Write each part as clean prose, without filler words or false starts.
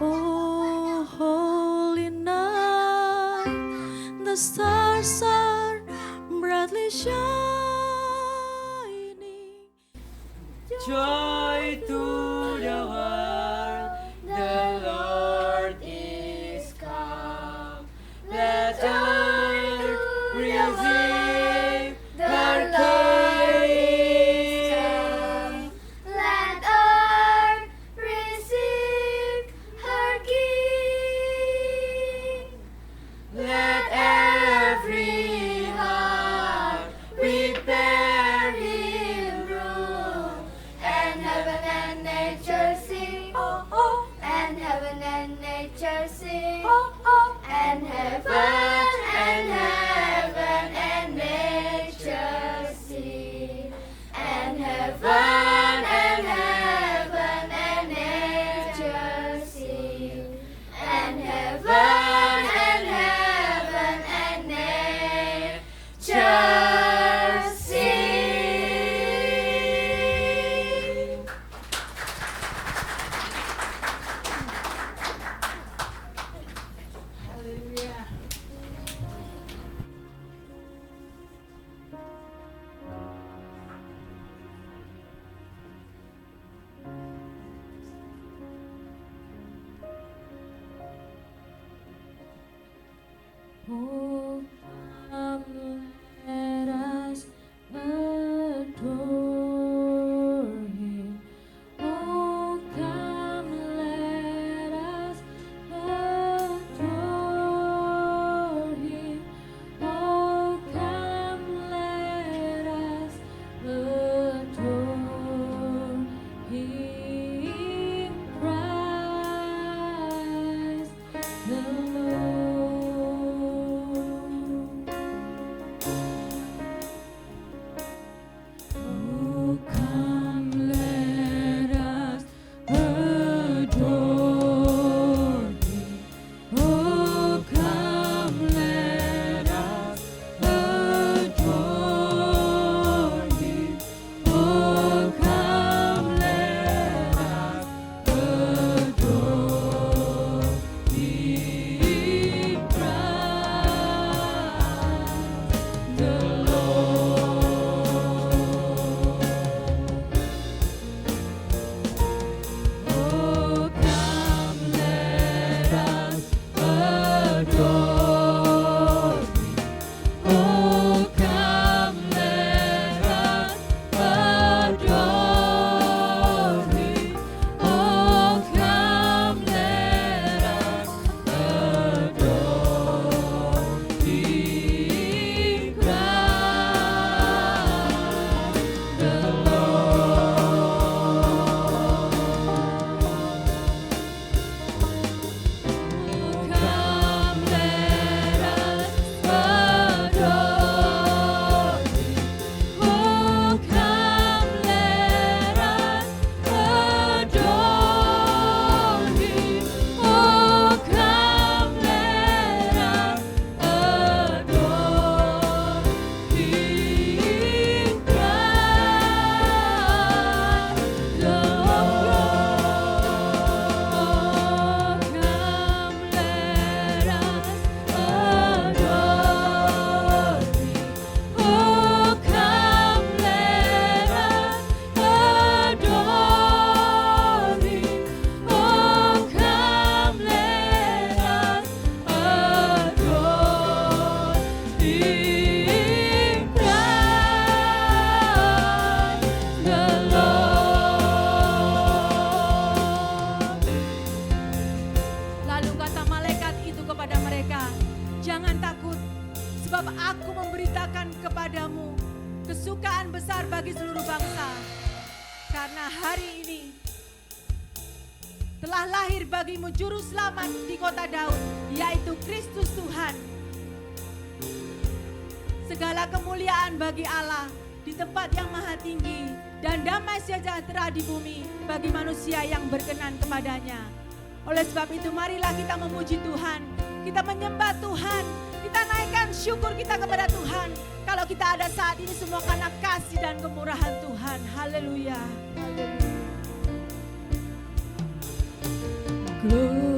Oh, holy night, the stars are brightly shining. Joy to the world, the Lord is come. Let earth receive her King. Let earth receive her King. Let every heart prepare him room. And heaven and nature sing. Oh, oh. And heaven and nature sing. Oh, oh. And heaven and nature sing. And heaven and nature sing. And heaven and nature sing. Oh, come, let us adore Him. Oh, come, let us adore Him. Oh, come, let us adore Him, Christ the Lord. Oh, come, let us adore Him. Oh, come, let us adore Him. Oh, come, let us adore Him, Christ the Lord. Oh, come, let us adore Him. Oh, come, let us adore Him. Oh, come, let us adore Him, Christ the Come, let us adore Him. Oh, come, let us adore Him. Oh, come, let us adore Him, Christ the Lord. Come, let us adore Him. Oh, come, let us adore Him. Oh, come, let us adore Him, Christ the Lord. Lalu kata malaikat itu kepada mereka, jangan takut, sebab aku memberitakan kepadamu kesukaan besar bagi seluruh bangsa. Karena hari ini telah lahir bagimu juru selamat di kota Daud, yaitu Kristus Tuhan. Segala kemuliaan bagi Allah di tempat yang maha tinggi, dan damai sejahtera di bumi bagi manusia yang berkenan kepadanya. Oleh sebab itu marilah kita memuji Tuhan, kita menyembah Tuhan, kita naikkan syukur kita kepada Tuhan. Kalau kita ada saat ini semua karena kasih dan kemurahan Tuhan. Haleluya. Haleluya. Glory.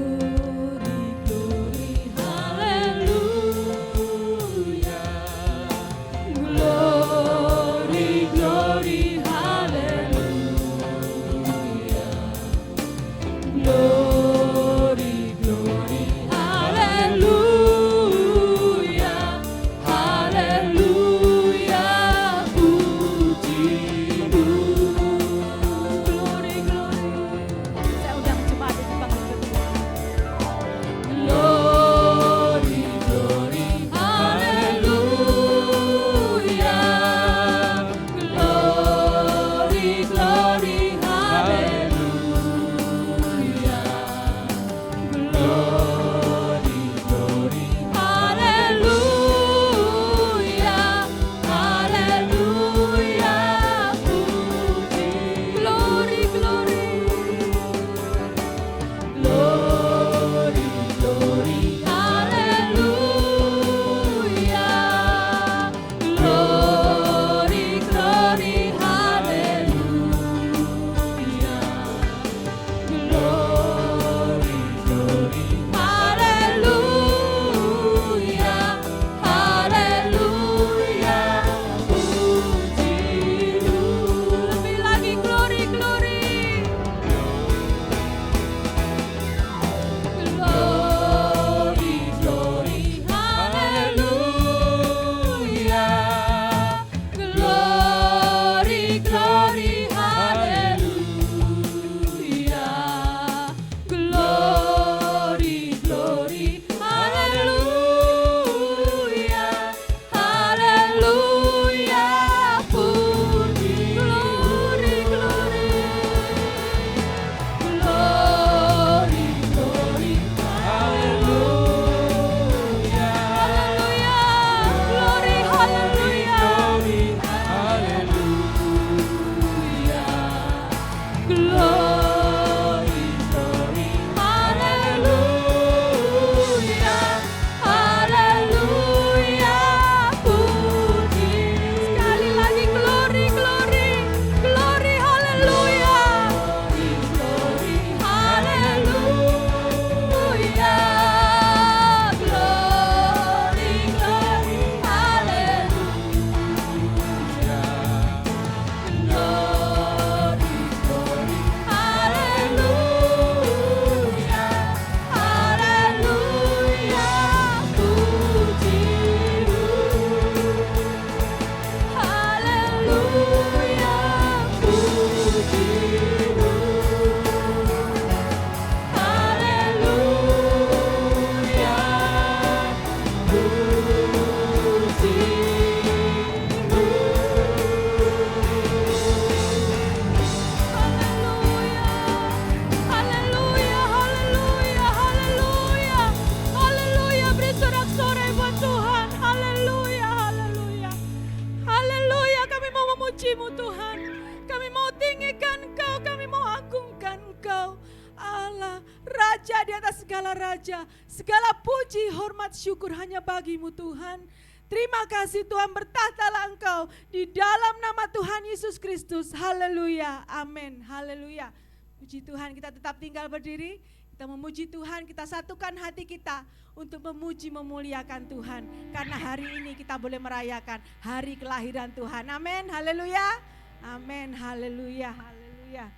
segala raja, segala puji, hormat, syukur hanya bagi-Mu Tuhan. Terima kasih Tuhan, bertahtalah Engkau di dalam nama Tuhan Yesus Kristus. Haleluya, amin, haleluya. Puji Tuhan, kita tetap tinggal berdiri. Kita memuji Tuhan, kita satukan hati kita untuk memuji, memuliakan Tuhan. Karena hari ini kita boleh merayakan hari kelahiran Tuhan. Amin, haleluya. Amin, haleluya, haleluya.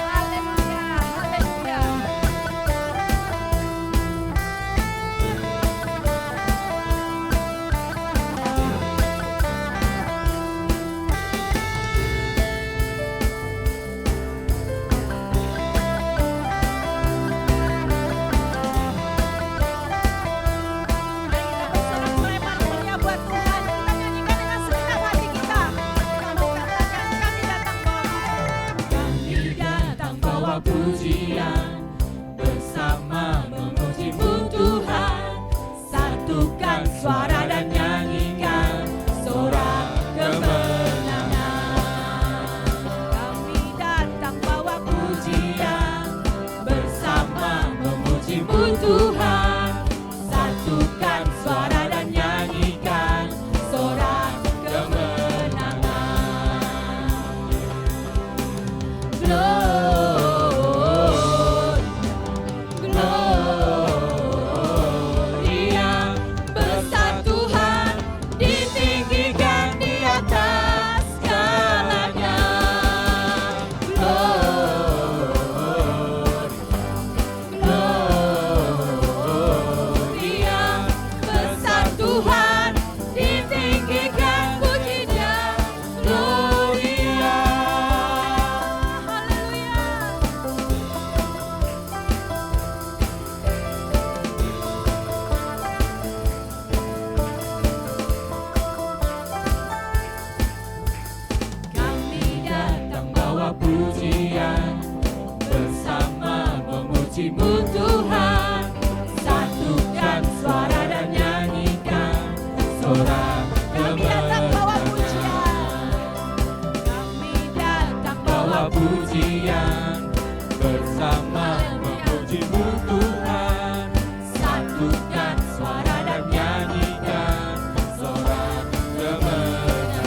Haleluya, haleluya. Pujian bersama memuji-Mu Tuhan, satukan suara dan nyanyikan sorak kemenangan. Kami datang bawa Pujian bersama memuji-Mu Tuhan, satukan suara dan nyanyikan sorak kemenangan. Pujian bersama memuji-Mu Tuhan, satukan suara dan nyanyikan sorak kemenangan. Kami datang Bawa pujian bersama memuji-Mu Tuhan, satukan suara dan nyanyikan sorak kemenangan.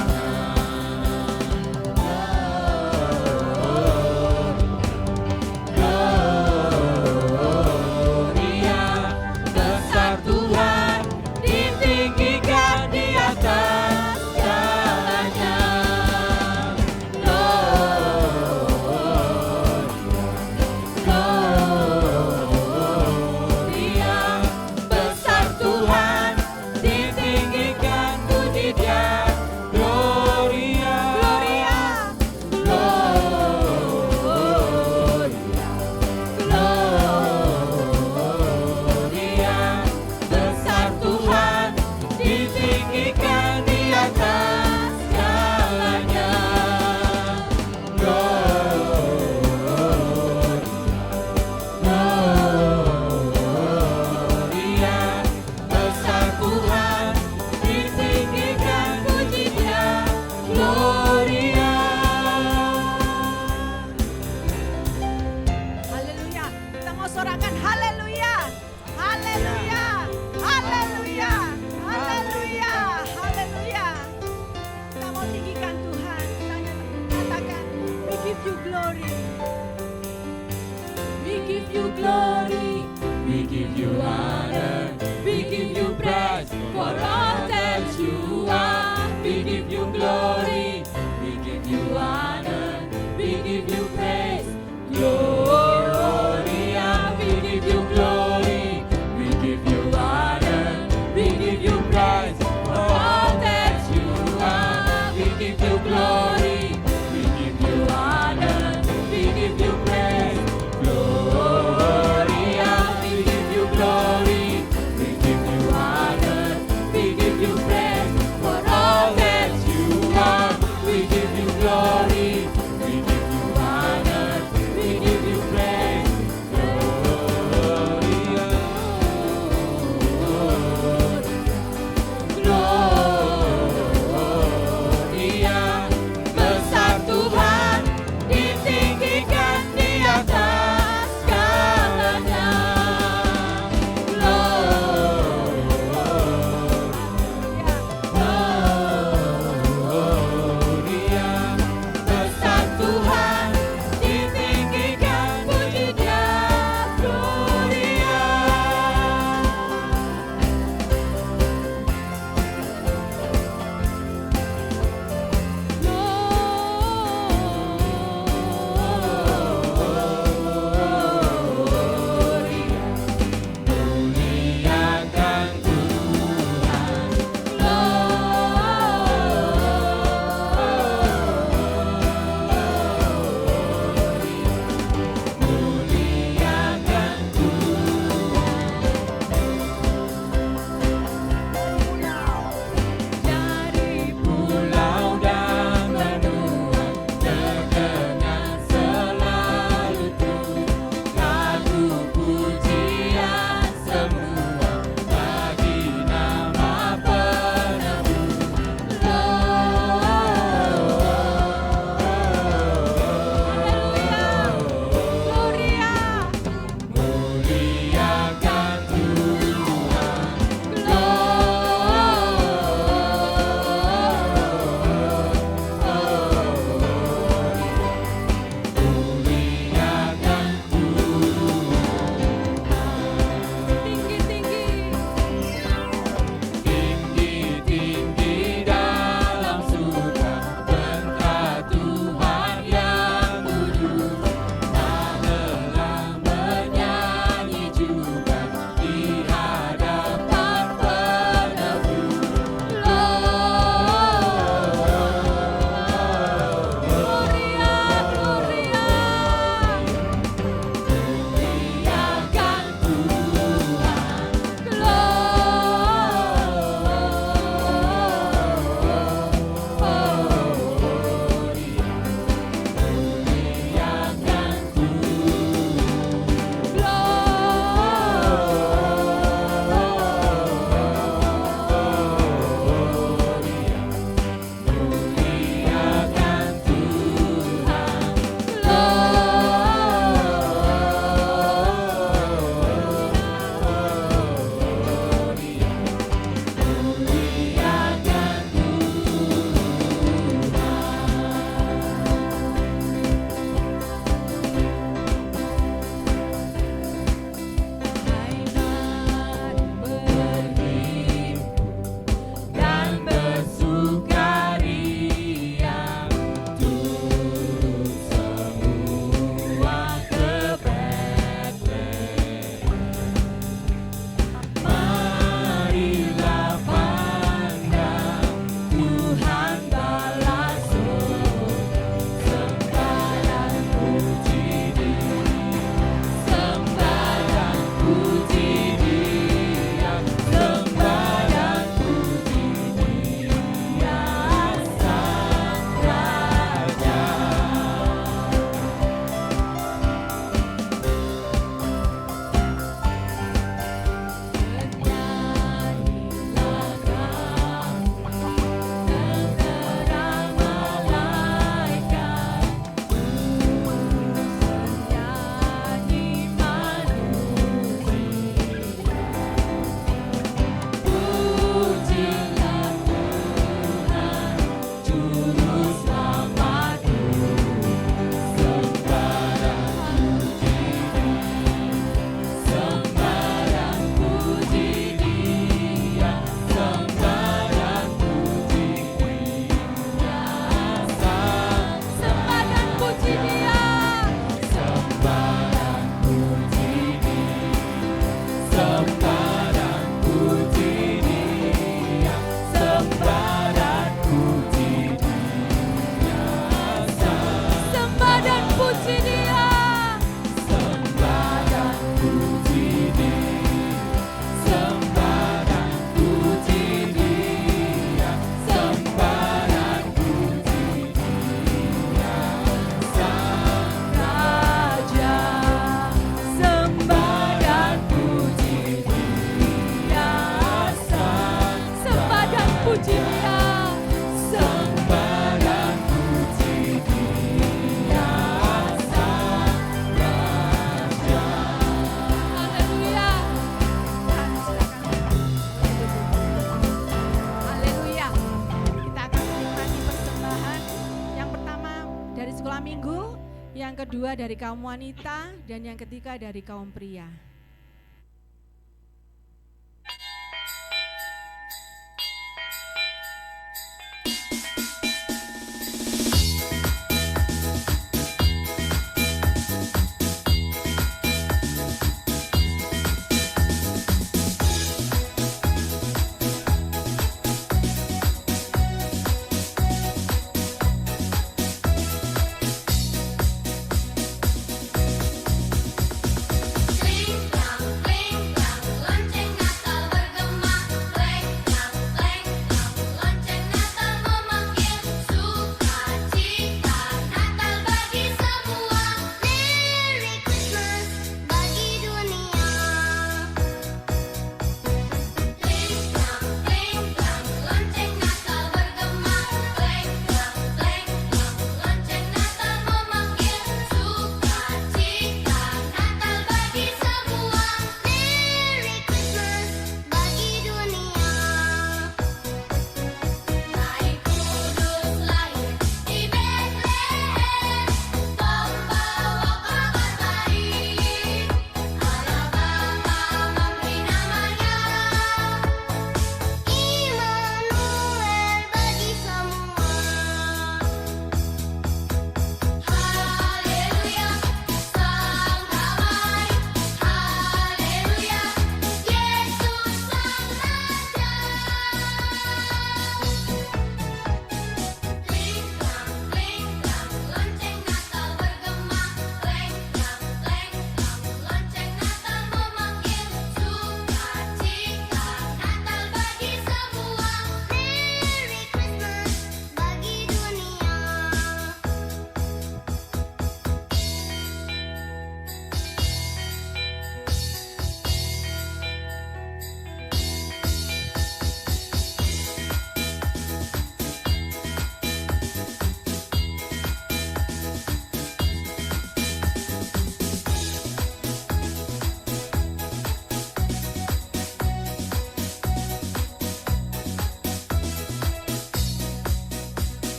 dari sekolah minggu, yang kedua dari kaum wanita, dan yang ketiga dari kaum pria. Three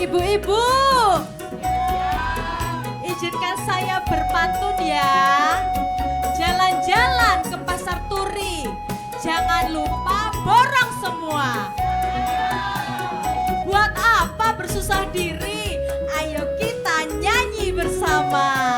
Ibu-ibu, izinkan saya berpantun ya. Jalan-jalan ke pasar Turi, jangan lupa borong semua. Buat apa bersusah diri? Ayo kita nyanyi bersama.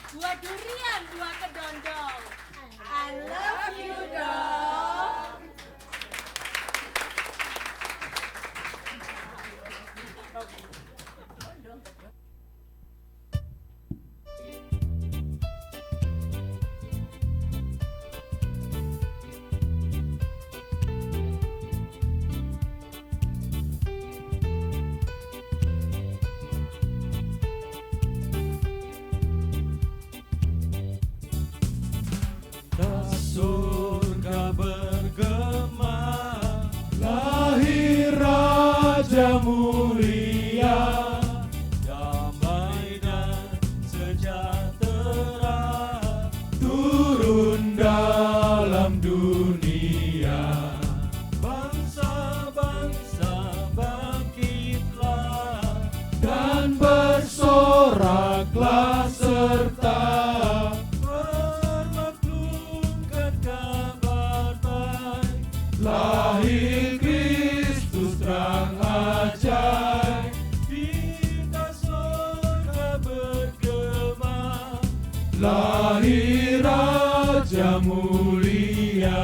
Buah durian, buah kedondong. I love you dong. Surga bergema, lahir Raja mulia, damai dan sejahtera turun dalam dunia. Bangsa-bangsa bangkitlah dan bersoraklah serta lahir Kristus terang ajaib, kita surga bergema, lahir Raja mulia.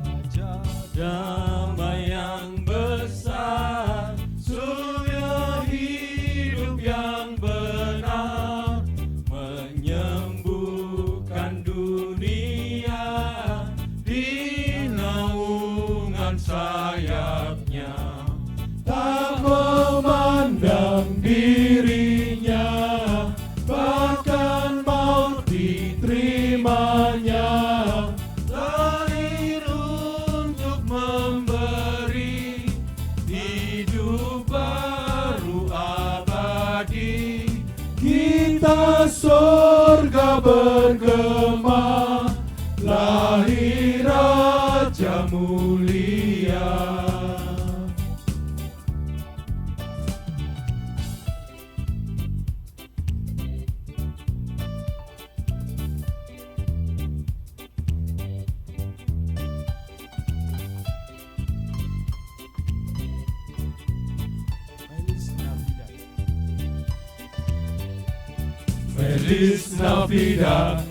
Raja damai yang besar, surya hidup yang benar, menyembuhkan dunia di naungan sayapnya, tak memandang dirinya, bahkan maut diterima. Feliz Navidad,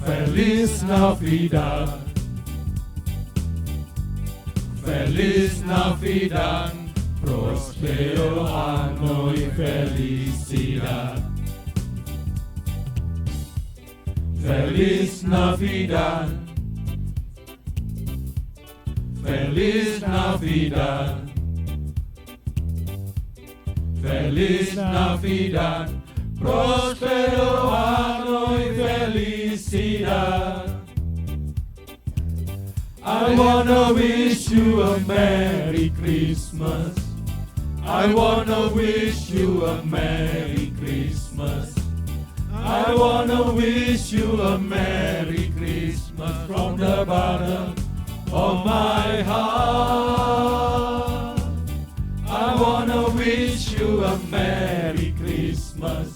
Feliz Navidad, Feliz Navidad, Prospero Anno y Felicidad. Feliz Navidad, Feliz Navidad, Feliz Navidad, Prospero Anno y Felicidad. I wanna wish you a Merry Christmas. I wanna wish you a Merry Christmas. I wanna wish you a Merry Christmas from the bottom of my heart. I wanna wish you a Merry Christmas.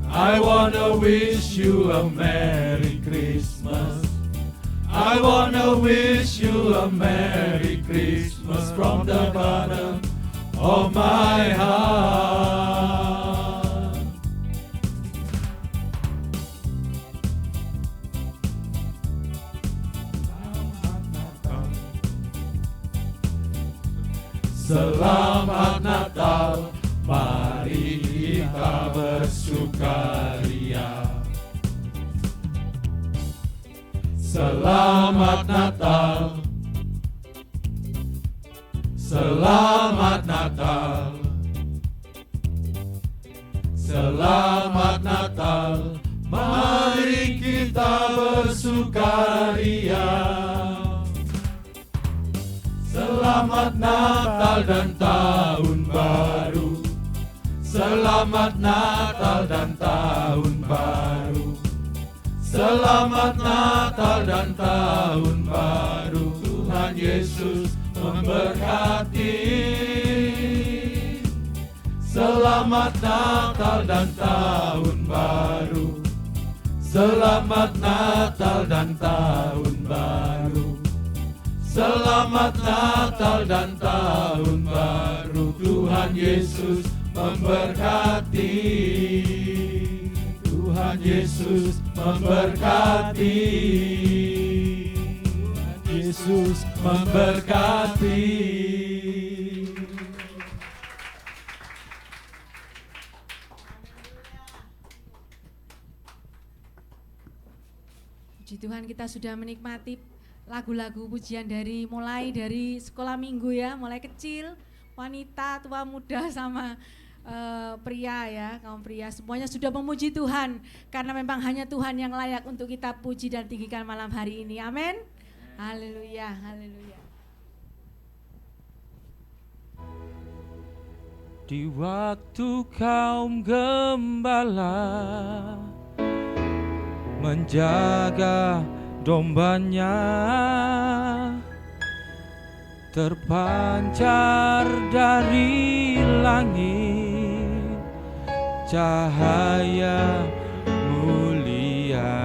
I wanna wish you a Merry Christmas. I wanna wish you a Merry Christmas from the bottom of my heart. Selamat Natal, mari kita bersukaria. Selamat Natal, Selamat Natal, Selamat Natal, mari kita bersukaria. Selamat Natal dan Tahun Baru, Selamat Natal dan Tahun Baru, Selamat Natal dan Tahun Baru. Tuhan Yesus memberkati. Selamat Natal dan Tahun Baru, Selamat Natal dan Tahun Baru, Selamat Natal dan Tahun Baru. Tuhan Yesus memberkati. Tuhan Yesus memberkati. Tuhan Yesus memberkati. Puji Tuhan, kita sudah menikmati lagu-lagu pujian mulai dari sekolah minggu ya, mulai kecil, wanita, tua, muda, sama pria ya, kaum pria semuanya sudah memuji Tuhan karena memang hanya Tuhan yang layak untuk kita puji dan tinggikan malam hari ini. Amin. Haleluya, haleluya. Di waktu kaum gembala menjaga dombanya, terpancar dari langit cahaya mulia.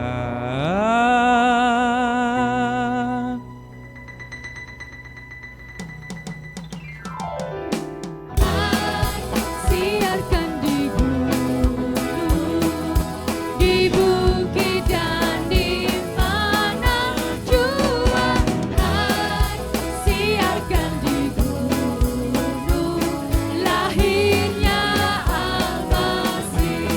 Siarkan di gunung, di bukit dan di mana jua. Siarkan di gunung, lahirnya Al-Masih.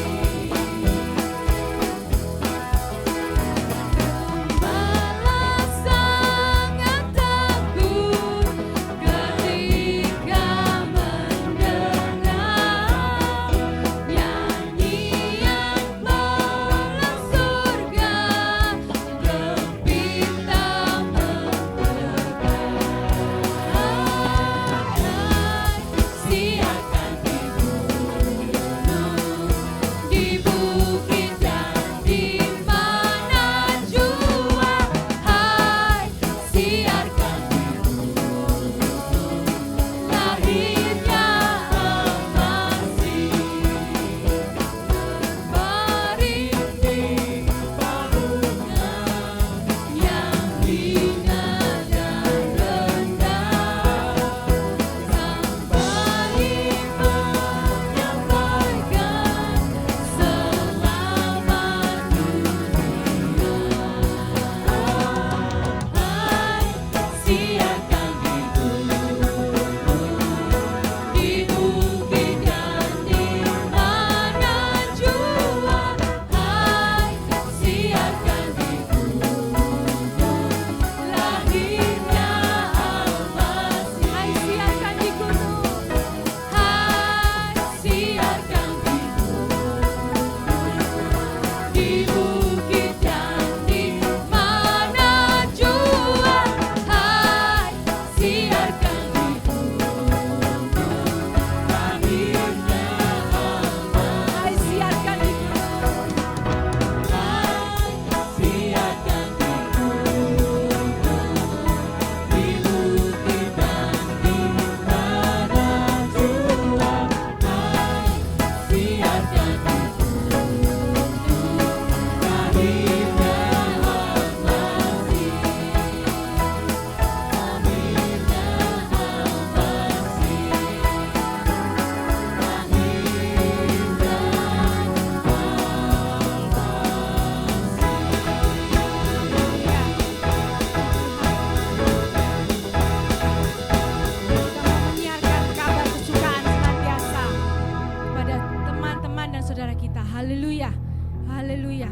Haleluya. Haleluya.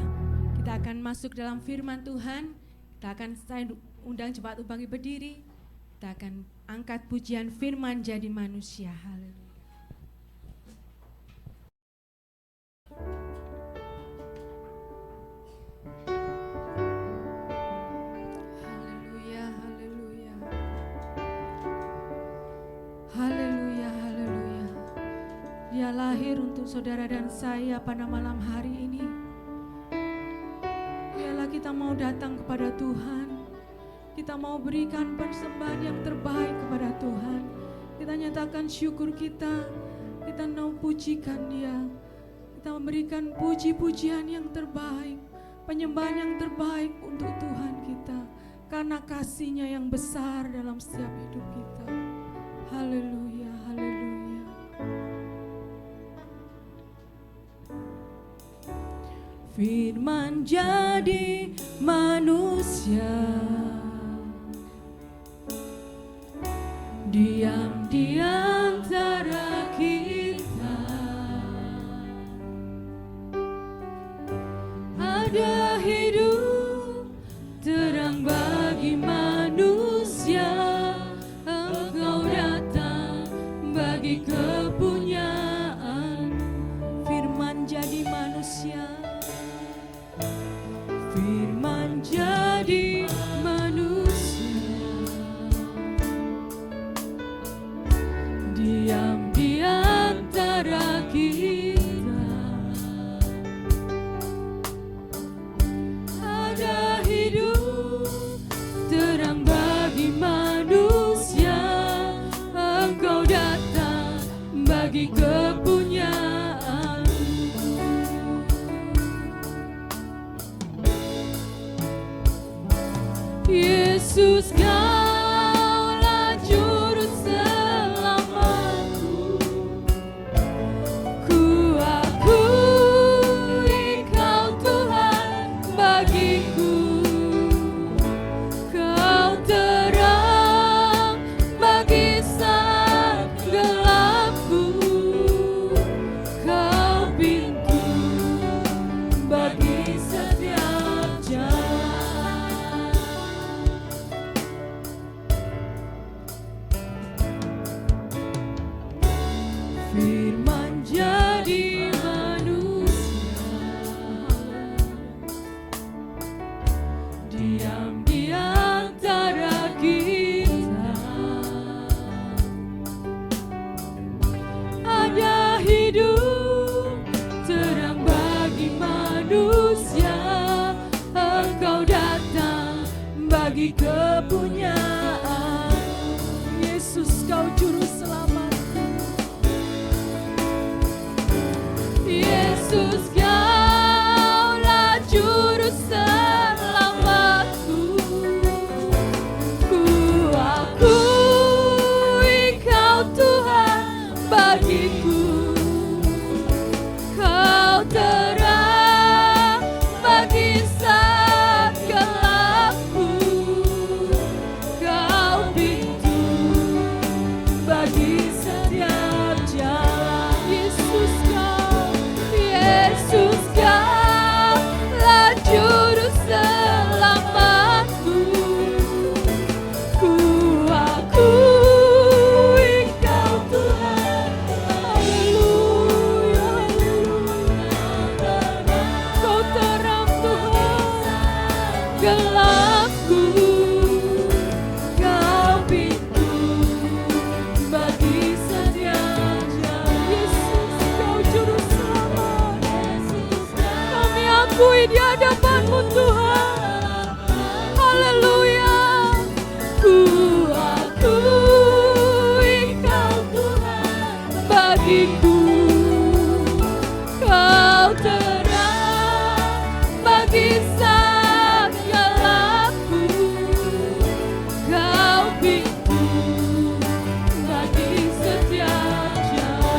Kita akan masuk dalam firman Tuhan. Saya undang jemaat bangkit berdiri. Kita akan angkat pujian firman jadi manusia. Haleluya. Haleluya, haleluya. Haleluya, haleluya. Dia lahir untuk saudara dan saya pada malam hari ini. Biarlah kita mau datang kepada Tuhan. Kita mau berikan persembahan yang terbaik kepada Tuhan. Kita nyatakan syukur kita. Kita mau pujikan Dia. Kita memberikan puji-pujian yang terbaik, penyembahan yang terbaik untuk Tuhan kita. Karena kasih-Nya yang besar dalam setiap hidup kita. Haleluya, haleluya. Firman jadi manusia, diam di antara kita. Ada hidup terang bagi manusia. Engkau datang bagi kepunyaan. Firman jadi manusia. Firman jadi manusia, diam di antara kita. Ada hidup terang bagi manusia. Engkau datang bagi kepunyaan. Yesus, Kaulah juru selamatku. Ku akui Kau Tuhan bagiku. Kau terang bagi saat gelapku. Kau pintu bagi setiap jalan. Firman jadi manusia, diam di antara kita. Ada hidup terang bagi manusia. Engkau datang bagi kepunyaan. Yesus, Kau juru selamat. Yesus, Kaulah juru selamatku. Ku akui Kau Tuhan bagiku. Kau terang bagi saat gelapku. Kau pintu bagi setiap jalan. Yesus, Yesus, Kaulah juru selamatku. Ku akui Kau Tuhan. Haleluya, haleluya. Kau terang Tuhan gelapku. Kau pintu bagi setiap jalan. Yesus, Kau juru selamat. Kami akui di hadapan-Mu Tuhan. Haleluya. Ku akui Kau Tuhan bagiku. Kau terang bagi saat gelapku. Kau pintu bagi setiap jalan.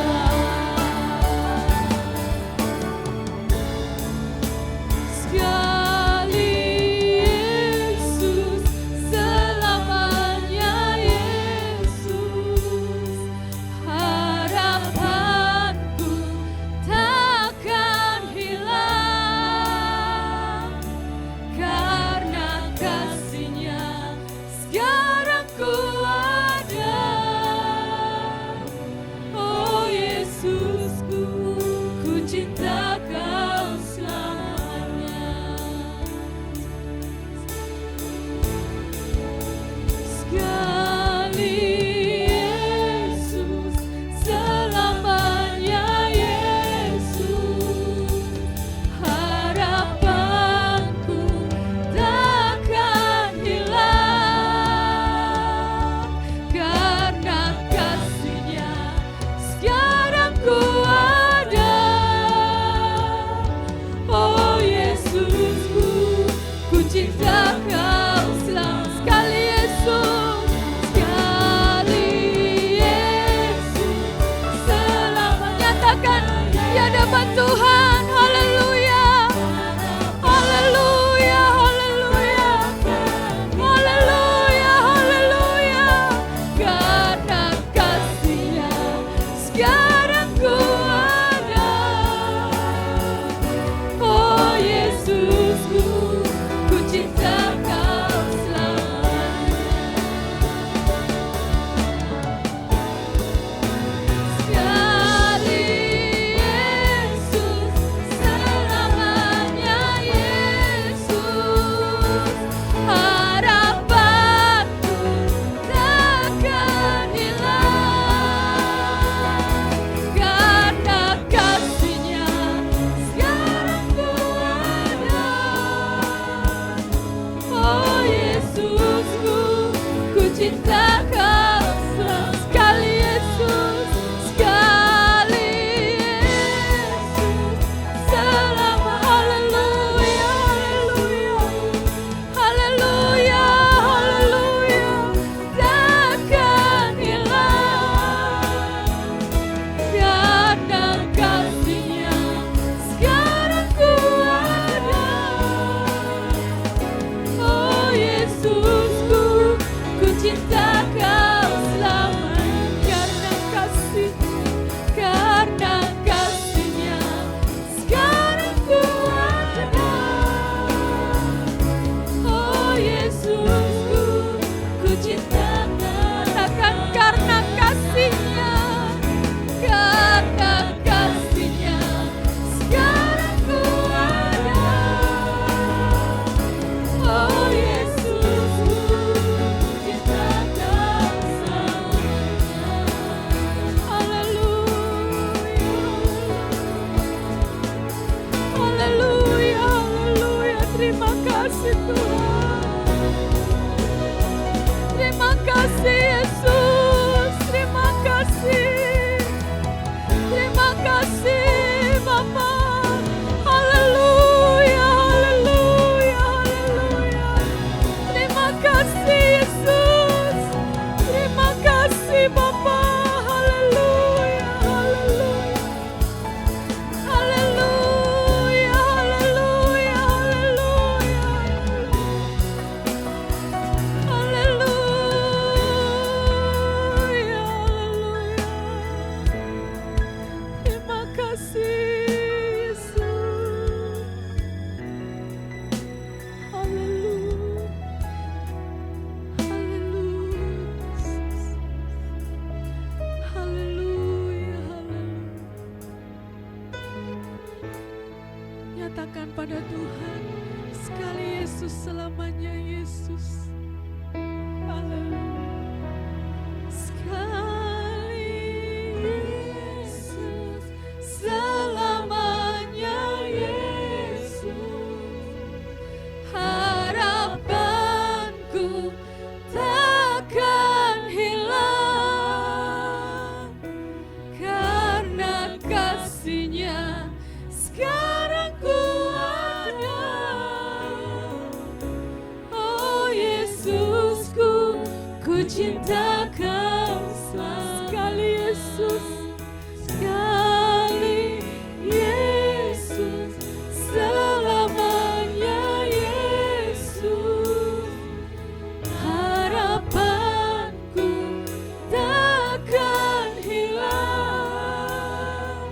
cinta Kau selalu. Sekali Yesus, sekali Yesus, selama. Nyatakan di hadapan Tuhan. Haleluya, haleluya, haleluya, haleluya, haleluya. Karena kasih-Nya sekarang ku ada. Oh Yesusku, ku cinta Kau selamanya. Sekali Yesus, selamanya Yesus. Harapanku takkan hilang. Karena kasih-Nya sekarang ku ada. Oh Yesusku, ku cinta Kau selalu. Sekali Yesus, sekali Yesus, selama. Haleluya, haleluya, haleluya, haleluya, takkan hilang. Karena kasih-Nya sekarang ku ada. Oh Yesusku, ku cinta Kau selamanya. Karena kasih-Nya sekarang ku ada. Oh Yesusku, ku cinta Kau. Katakan karena kasih-Nya, karena kasih-Nya sekarang ku ada. Oh Yesusku, cinta Kau selamanya. Haleluya, haleluya, haleluya. Terima kasih Tuhan. Terima kasih Yesus. Terima kasih. Terima kasih Bapa. Haleluya, haleluya, haleluya. Terima kasih Yesus. Terima kasih Bapa. Haleluya, haleluya. Haleluya, haleluya, haleluya. Haleluya, haleluya. Terima kasih Yesus. Haleluya. Haleluya. Haleluya, haleluya. Nyatakan pada Tuhan, sekali Yesus, selamanya Yesus. Haleluya. Sekali Yesus, selamanya Yesus. Harapanku takkan hilang. Karena kasih-Nya sekarang ku ada. Oh Yesusku, ku cinta Kau selalu. Sekali Yesus, sekali Yesus, selamanya Yesus. Harapanku takkan hilang.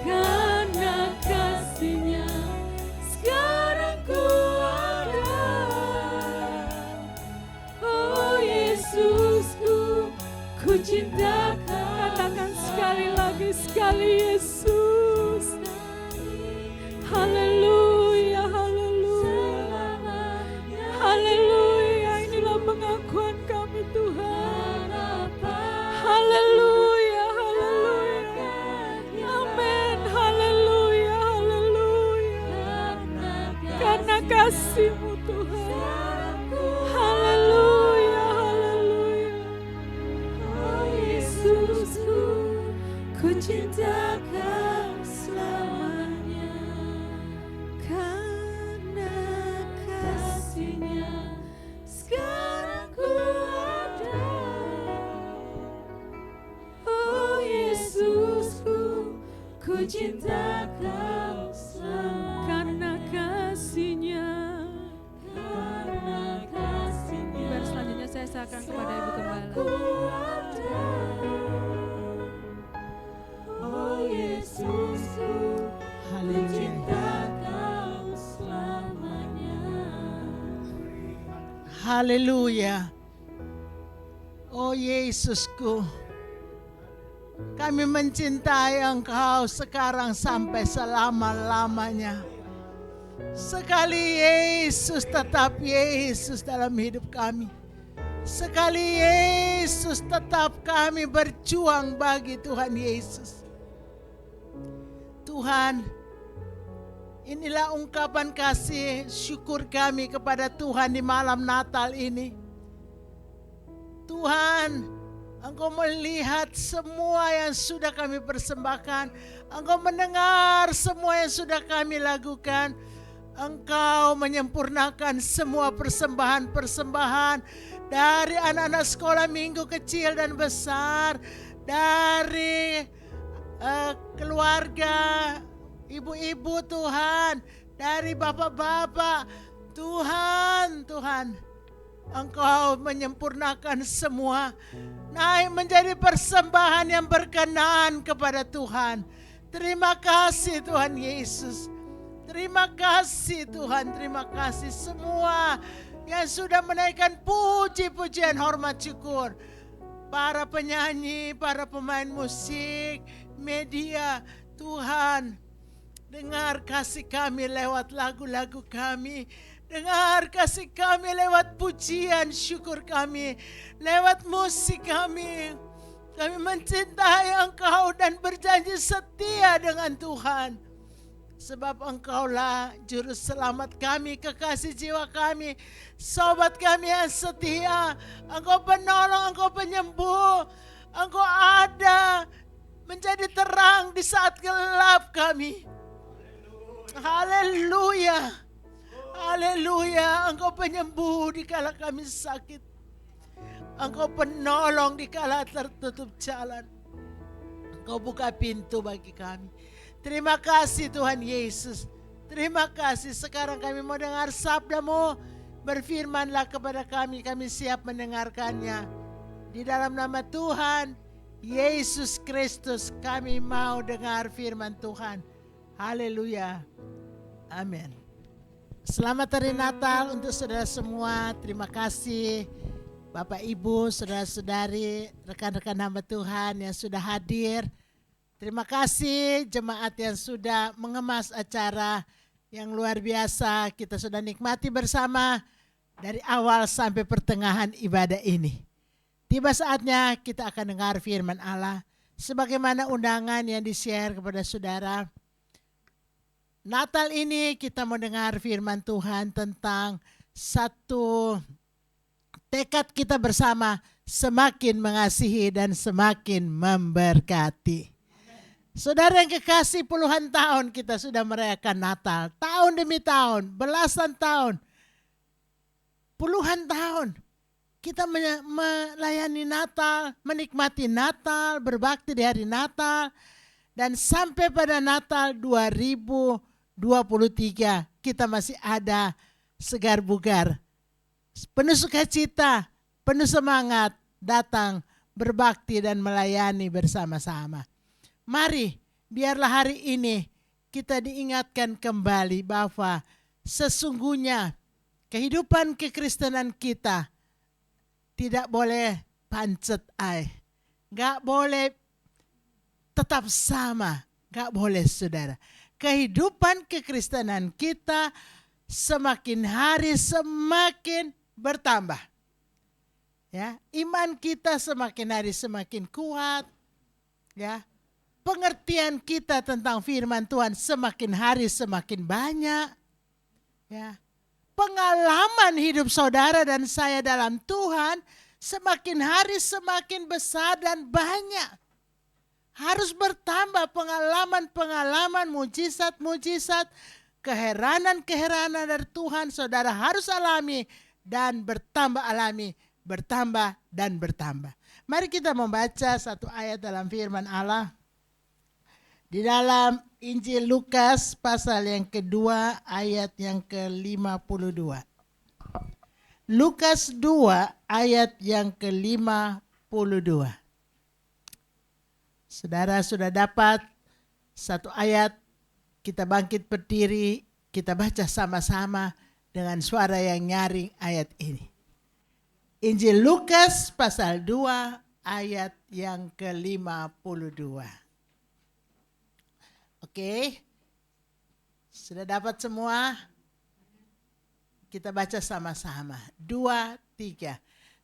Karena kasih-Nya sekarang ku ada. Oh Yesusku, ku cinta Kau. Katakan sekali lagi, sekali Yesus. Haleluya, haleluya, haleluya. Inilah pengakuan kami Tuhan. Haleluya, haleluya. Amin, haleluya, haleluya. Karena kasih-Mu Tuhan. Haleluya, haleluya. Oh Yesusku, ku cinta Kau selamanya. Karena kasih Haleluya. Oh Yesusku, kami mencintai Engkau sekarang sampai selama-lamanya. Sekali Yesus tetap Yesus dalam hidup kami. Sekali Yesus tetap kami berjuang bagi Tuhan Yesus. Tuhan, inilah ungkapan kasih syukur kami kepada Tuhan di malam Natal ini. Tuhan, Engkau melihat semua yang sudah kami persembahkan. Engkau mendengar semua yang sudah kami lakukan. Engkau menyempurnakan semua persembahan-persembahan dari anak-anak sekolah minggu kecil dan besar, dari keluarga, ibu-ibu Tuhan, dari bapak-bapak. Tuhan, Engkau menyempurnakan semua, naik menjadi persembahan yang berkenan kepada Tuhan. Terima kasih Tuhan Yesus. Terima kasih Tuhan, terima kasih semua yang sudah menaikkan puji-pujian hormat syukur. Para penyanyi, para pemain musik, media, Tuhan, dengar kasih kami lewat lagu-lagu kami. Dengar kasih kami lewat pujian syukur kami, lewat musik kami. Kami mencintai Engkau dan berjanji setia dengan Tuhan. Sebab Engkaulah juru selamat kami, kekasih jiwa kami, sobat kami yang setia. Engkau penolong, Engkau penyembuh. Engkau ada menjadi terang di saat gelap kami. Haleluya. Haleluya. Engkau penyembuh di kala kami sakit. Engkau penolong di kala tertutup jalan. Engkau buka pintu bagi kami. Terima kasih Tuhan Yesus. Terima kasih. Sekarang kami mau dengar sabda-Mu. Berfirmanlah kepada kami. Kami siap mendengarkannya. Di dalam nama Tuhan Yesus Kristus kami mau dengar firman Tuhan. Haleluya. Amin. Selamat hari Natal untuk saudara semua. Terima kasih Bapak Ibu, saudara-saudari, rekan-rekan hamba Tuhan yang sudah hadir. Terima kasih jemaat yang sudah mengemas acara yang luar biasa. Kita sudah nikmati bersama dari awal sampai pertengahan ibadah ini. Tiba saatnya kita akan dengar firman Allah. Sebagaimana undangan yang di-share kepada saudara. Natal ini kita mau dengar firman Tuhan tentang satu tekad kita bersama semakin mengasihi dan semakin memberkati. Saudara yang kekasih, puluhan tahun kita sudah merayakan Natal. Tahun demi tahun, belasan tahun, puluhan tahun. Kita melayani Natal, menikmati Natal, berbakti di hari Natal. Dan sampai pada Natal 2023 kita masih ada segar bugar. Penuh sukacita, penuh semangat datang berbakti dan melayani bersama-sama. Mari, biarlah hari ini kita diingatkan kembali bahwa sesungguhnya kehidupan kekristenan kita tidak boleh pancet air. Gak boleh tetap sama. Gak boleh saudara. Kehidupan kekristenan kita semakin hari semakin bertambah. Ya, iman kita semakin hari semakin kuat. Ya. Pengertian kita tentang firman Tuhan semakin hari semakin banyak. Ya. Pengalaman hidup saudara dan saya dalam Tuhan semakin hari semakin besar dan banyak. Harus bertambah pengalaman-pengalaman, mujizat-mujizat, keheranan-keheranan dari Tuhan saudara harus alami dan bertambah alami, bertambah dan bertambah. Mari kita membaca satu ayat dalam firman Allah. Di dalam Injil Lukas pasal yang kedua ayat yang ke-52. Lukas 2 ayat yang ke-52. Saudara sudah dapat satu ayat, kita bangkit berdiri, kita baca sama-sama dengan suara yang nyaring ayat ini. Injil Lukas pasal 2 ayat yang ke-52. Oke, sudah dapat semua? Kita baca sama-sama. 2, 3.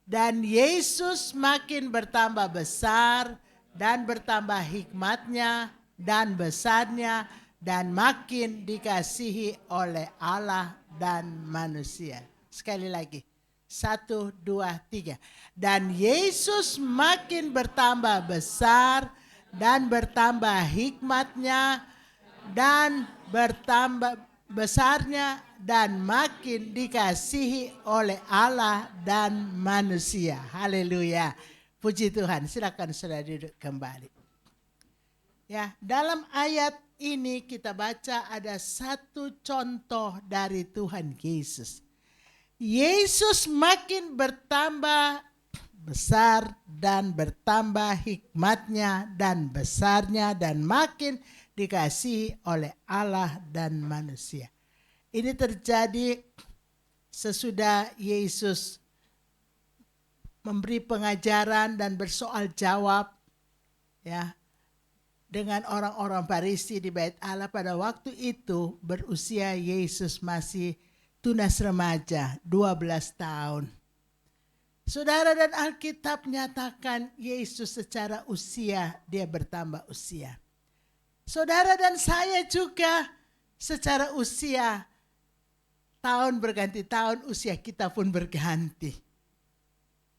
Dan Yesus makin bertambah besar dan bertambah hikmatnya dan besarnya dan makin dikasihi oleh Allah dan manusia. Sekali lagi. 1, 2, 3. Dan Yesus makin bertambah besar dan bertambah hikmatnya dan bertambah besarnya dan makin dikasihi oleh Allah dan manusia. Haleluya. Puji Tuhan. Silakan saudara duduk kembali. Ya, dalam ayat ini kita baca ada satu contoh dari Tuhan Yesus. Yesus makin bertambah besar dan bertambah hikmatnya dan besarnya dan makin dikasihi oleh Allah dan manusia. Ini terjadi sesudah Yesus memberi pengajaran dan bersoal jawab ya dengan orang-orang Farisi di Bait Allah. Pada waktu itu berusia Yesus masih tunas remaja, 12 tahun. Saudara, dan Alkitab nyatakan Yesus secara usia dia bertambah usia. Saudara dan saya juga secara usia, tahun berganti tahun, usia kita pun berganti.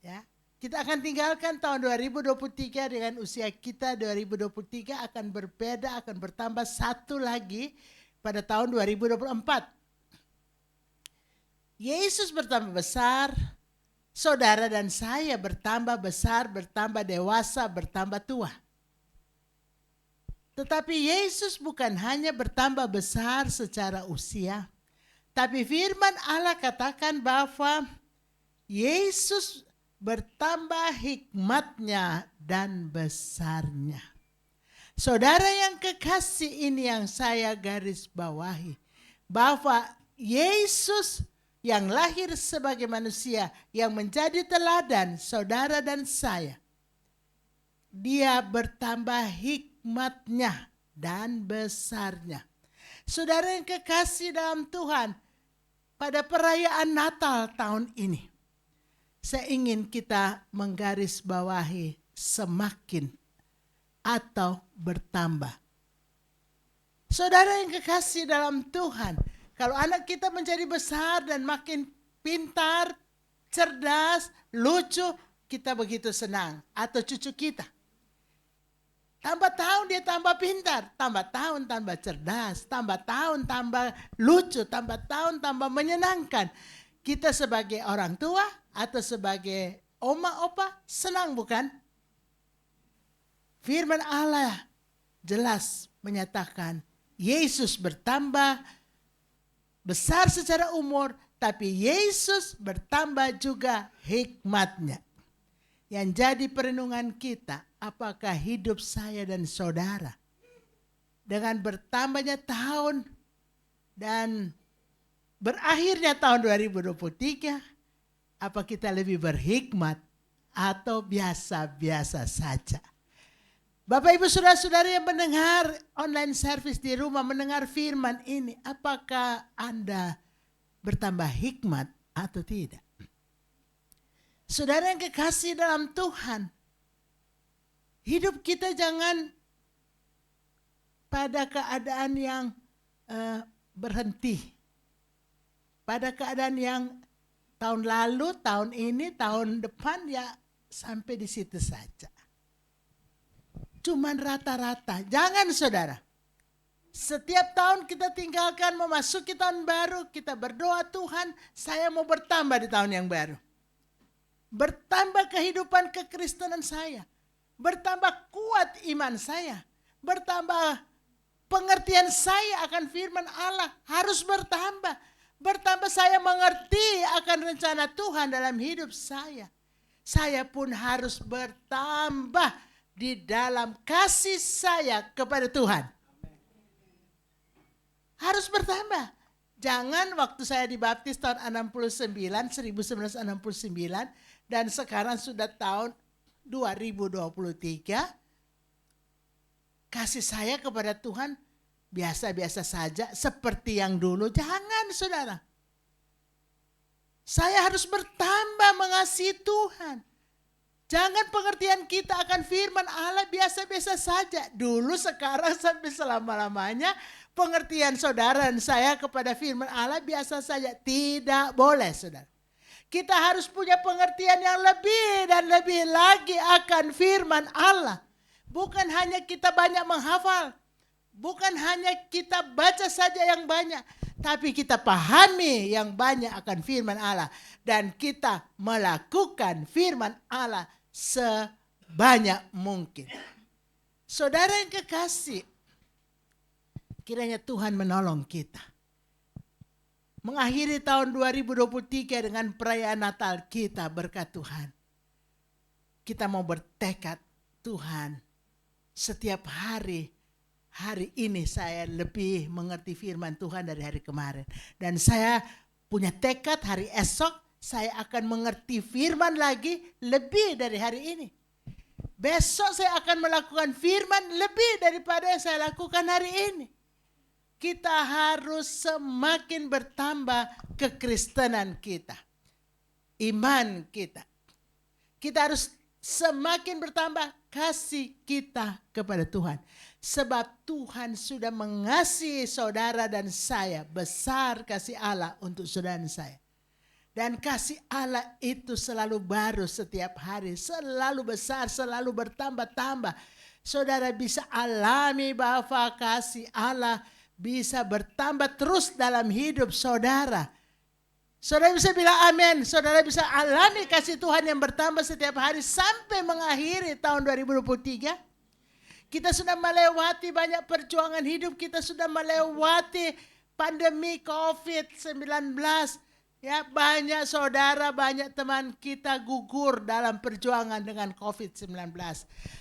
Ya, kita akan tinggalkan tahun 2023 dengan usia kita 2023 akan berbeda, akan bertambah satu lagi pada tahun 2024. Yesus bertambah besar, saudara dan saya bertambah besar, bertambah dewasa, bertambah tua. Tetapi Yesus bukan hanya bertambah besar secara usia, tapi firman Allah katakan bahwa Yesus bertambah hikmatnya dan besarnya. Saudara yang kekasih, ini yang saya garis bawahi, bahwa Yesus yang lahir sebagai manusia, yang menjadi teladan saudara dan saya, dia bertambah hikmatnya dan besarnya. Saudara yang kekasih dalam Tuhan, pada perayaan Natal tahun ini, saya ingin kita menggarisbawahi semakin atau bertambah. Saudara yang kekasih dalam Tuhan, kalau anak kita menjadi besar dan makin pintar, cerdas, lucu, kita begitu senang. Atau cucu kita. Tambah tahun dia tambah pintar, tambah tahun tambah cerdas, tambah tahun tambah lucu, tambah tahun tambah menyenangkan. Kita sebagai orang tua atau sebagai oma opa senang, bukan? Firman Allah jelas menyatakan Yesus bertambah besar secara umur, tapi Yesus bertambah juga hikmatnya. Yang jadi perenungan kita, apakah hidup saya dan saudara dengan bertambahnya tahun dan berakhirnya tahun 2023, apa kita lebih berhikmat atau biasa-biasa saja? Bapak Ibu Saudara-saudari yang mendengar online service di rumah, mendengar firman ini, apakah Anda bertambah hikmat atau tidak? Saudara yang kekasih dalam Tuhan, hidup kita jangan pada keadaan yang berhenti. Pada keadaan yang tahun lalu, tahun ini, tahun depan ya sampai di situ saja. Cuman rata-rata. Jangan saudara. Setiap tahun kita tinggalkan memasuki tahun baru, kita berdoa, Tuhan saya mau bertambah di tahun yang baru. Bertambah kehidupan kekristenan saya. Bertambah kuat iman saya. Bertambah pengertian saya akan firman Allah. Harus bertambah. Bertambah saya mengerti akan rencana Tuhan dalam hidup saya. Saya pun harus bertambah di dalam kasih saya kepada Tuhan. Harus bertambah. Jangan waktu saya dibaptis tahun 1969, dan sekarang sudah tahun 2023, kasih saya kepada Tuhan biasa-biasa saja seperti yang dulu. Jangan, saudara. Saya harus bertambah mengasihi Tuhan. Jangan pengertian kita akan firman Allah biasa-biasa saja. Dulu, sekarang, sampai selama-lamanya pengertian saudara dan saya kepada firman Allah biasa saja. Tidak boleh, saudara. Kita harus punya pengertian yang lebih dan lebih lagi akan firman Allah. Bukan hanya kita banyak menghafal. Bukan hanya kita baca saja yang banyak. Tapi kita pahami yang banyak akan firman Allah. Dan kita melakukan firman Allah sebanyak mungkin. Saudara yang kekasih, kiranya Tuhan menolong kita. Mengakhiri tahun 2023 dengan perayaan Natal kita berkat Tuhan. Kita mau bertekad, Tuhan, setiap hari ini saya lebih mengerti firman Tuhan dari hari kemarin. Dan saya punya tekad hari esok saya akan mengerti firman lagi lebih dari hari ini. Besok saya akan melakukan firman lebih daripada yang saya lakukan hari ini. Kita harus semakin bertambah kekristenan kita. Iman kita. Kita harus semakin bertambah kasih kita kepada Tuhan. Sebab Tuhan sudah mengasihi saudara dan saya. Besar kasih Allah untuk saudara dan saya. Dan kasih Allah itu selalu baru setiap hari. Selalu besar, selalu bertambah-tambah. Saudara bisa alami bahwa kasih Allah bisa bertambah terus dalam hidup saudara. Saudara bisa bilang amin. Saudara bisa alami kasih Tuhan yang bertambah setiap hari sampai mengakhiri tahun 2023. Kita sudah melewati banyak perjuangan hidup. Kita sudah melewati pandemi COVID-19. Ya, banyak saudara, banyak teman kita gugur dalam perjuangan dengan COVID-19.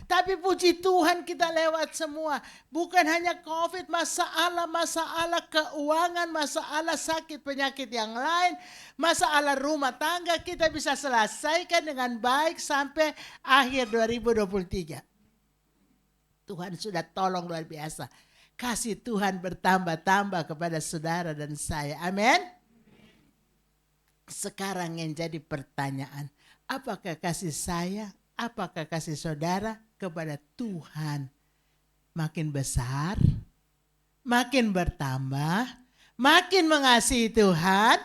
Tapi puji Tuhan kita lewat semua. Bukan hanya COVID, masalah keuangan, masalah sakit penyakit yang lain, masalah rumah tangga kita bisa selesaikan dengan baik sampai akhir 2023. Tuhan sudah tolong luar biasa. Kasih Tuhan bertambah-tambah kepada saudara dan saya. Amin. Sekarang yang jadi pertanyaan, apakah kasih saya, apakah kasih saudara kepada Tuhan makin besar, makin bertambah, makin mengasihi Tuhan?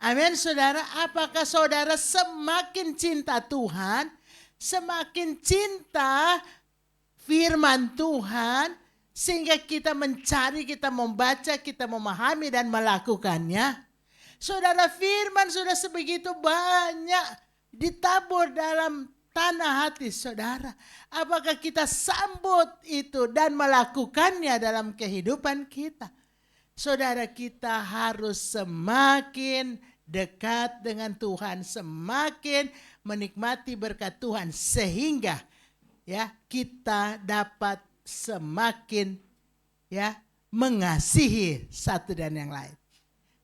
Amin, saudara. Apakah saudara semakin cinta Tuhan, semakin cinta firman Tuhan, sehingga kita mencari, kita membaca, kita memahami dan melakukannya? Saudara, firman sudah sebegitu banyak ditabur dalam tanah hati saudara. Apakah kita sambut itu dan melakukannya dalam kehidupan kita? Saudara, kita harus semakin dekat dengan Tuhan, semakin menikmati berkat Tuhan, sehingga ya kita dapat semakin ya mengasihi satu dan yang lain.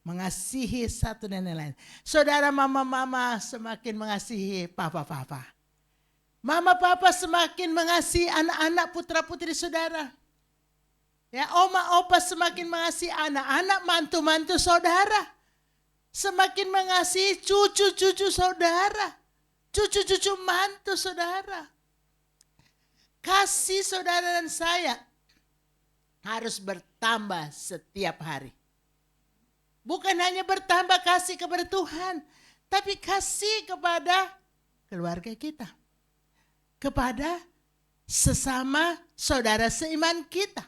Mengasihi satu dan yang lain. Saudara, mama-mama semakin mengasihi papa-papa. Mama-papa semakin mengasihi anak-anak putra-putri saudara. Ya, oma-opa semakin mengasihi anak-anak mantu-mantu saudara. Semakin mengasihi cucu-cucu saudara. Cucu-cucu mantu saudara. Kasih saudara dan saya harus bertambah setiap hari. Bukan hanya bertambah kasih kepada Tuhan, tapi kasih kepada keluarga kita. Kepada sesama saudara seiman kita.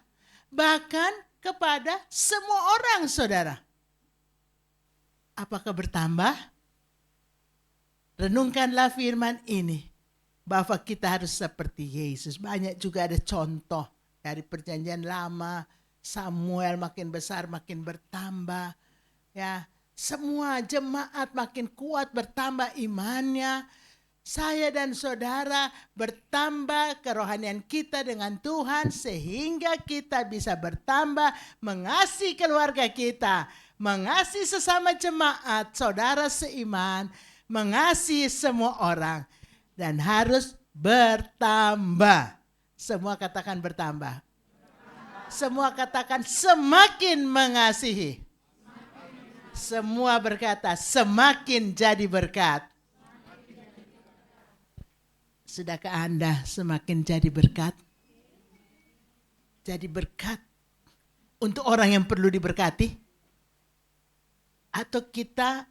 Bahkan kepada semua orang saudara. Apakah bertambah? Renungkanlah firman ini. Bahwa kita harus seperti Yesus. Banyak juga ada contoh dari perjanjian lama. Samuel makin besar, makin bertambah. Ya, semua jemaat makin kuat bertambah imannya. saya dan saudara bertambah kerohanian kita dengan Tuhan sehingga kita bisa bertambah mengasihi keluarga kita, mengasihi sesama jemaat, saudara seiman, mengasihi semua orang, dan harus bertambah. Semua katakan bertambah. Semua katakan semakin mengasihi. Semua berkata semakin jadi berkat. Sudahkah Anda semakin jadi berkat? Jadi berkat untuk orang yang perlu diberkati? Atau kita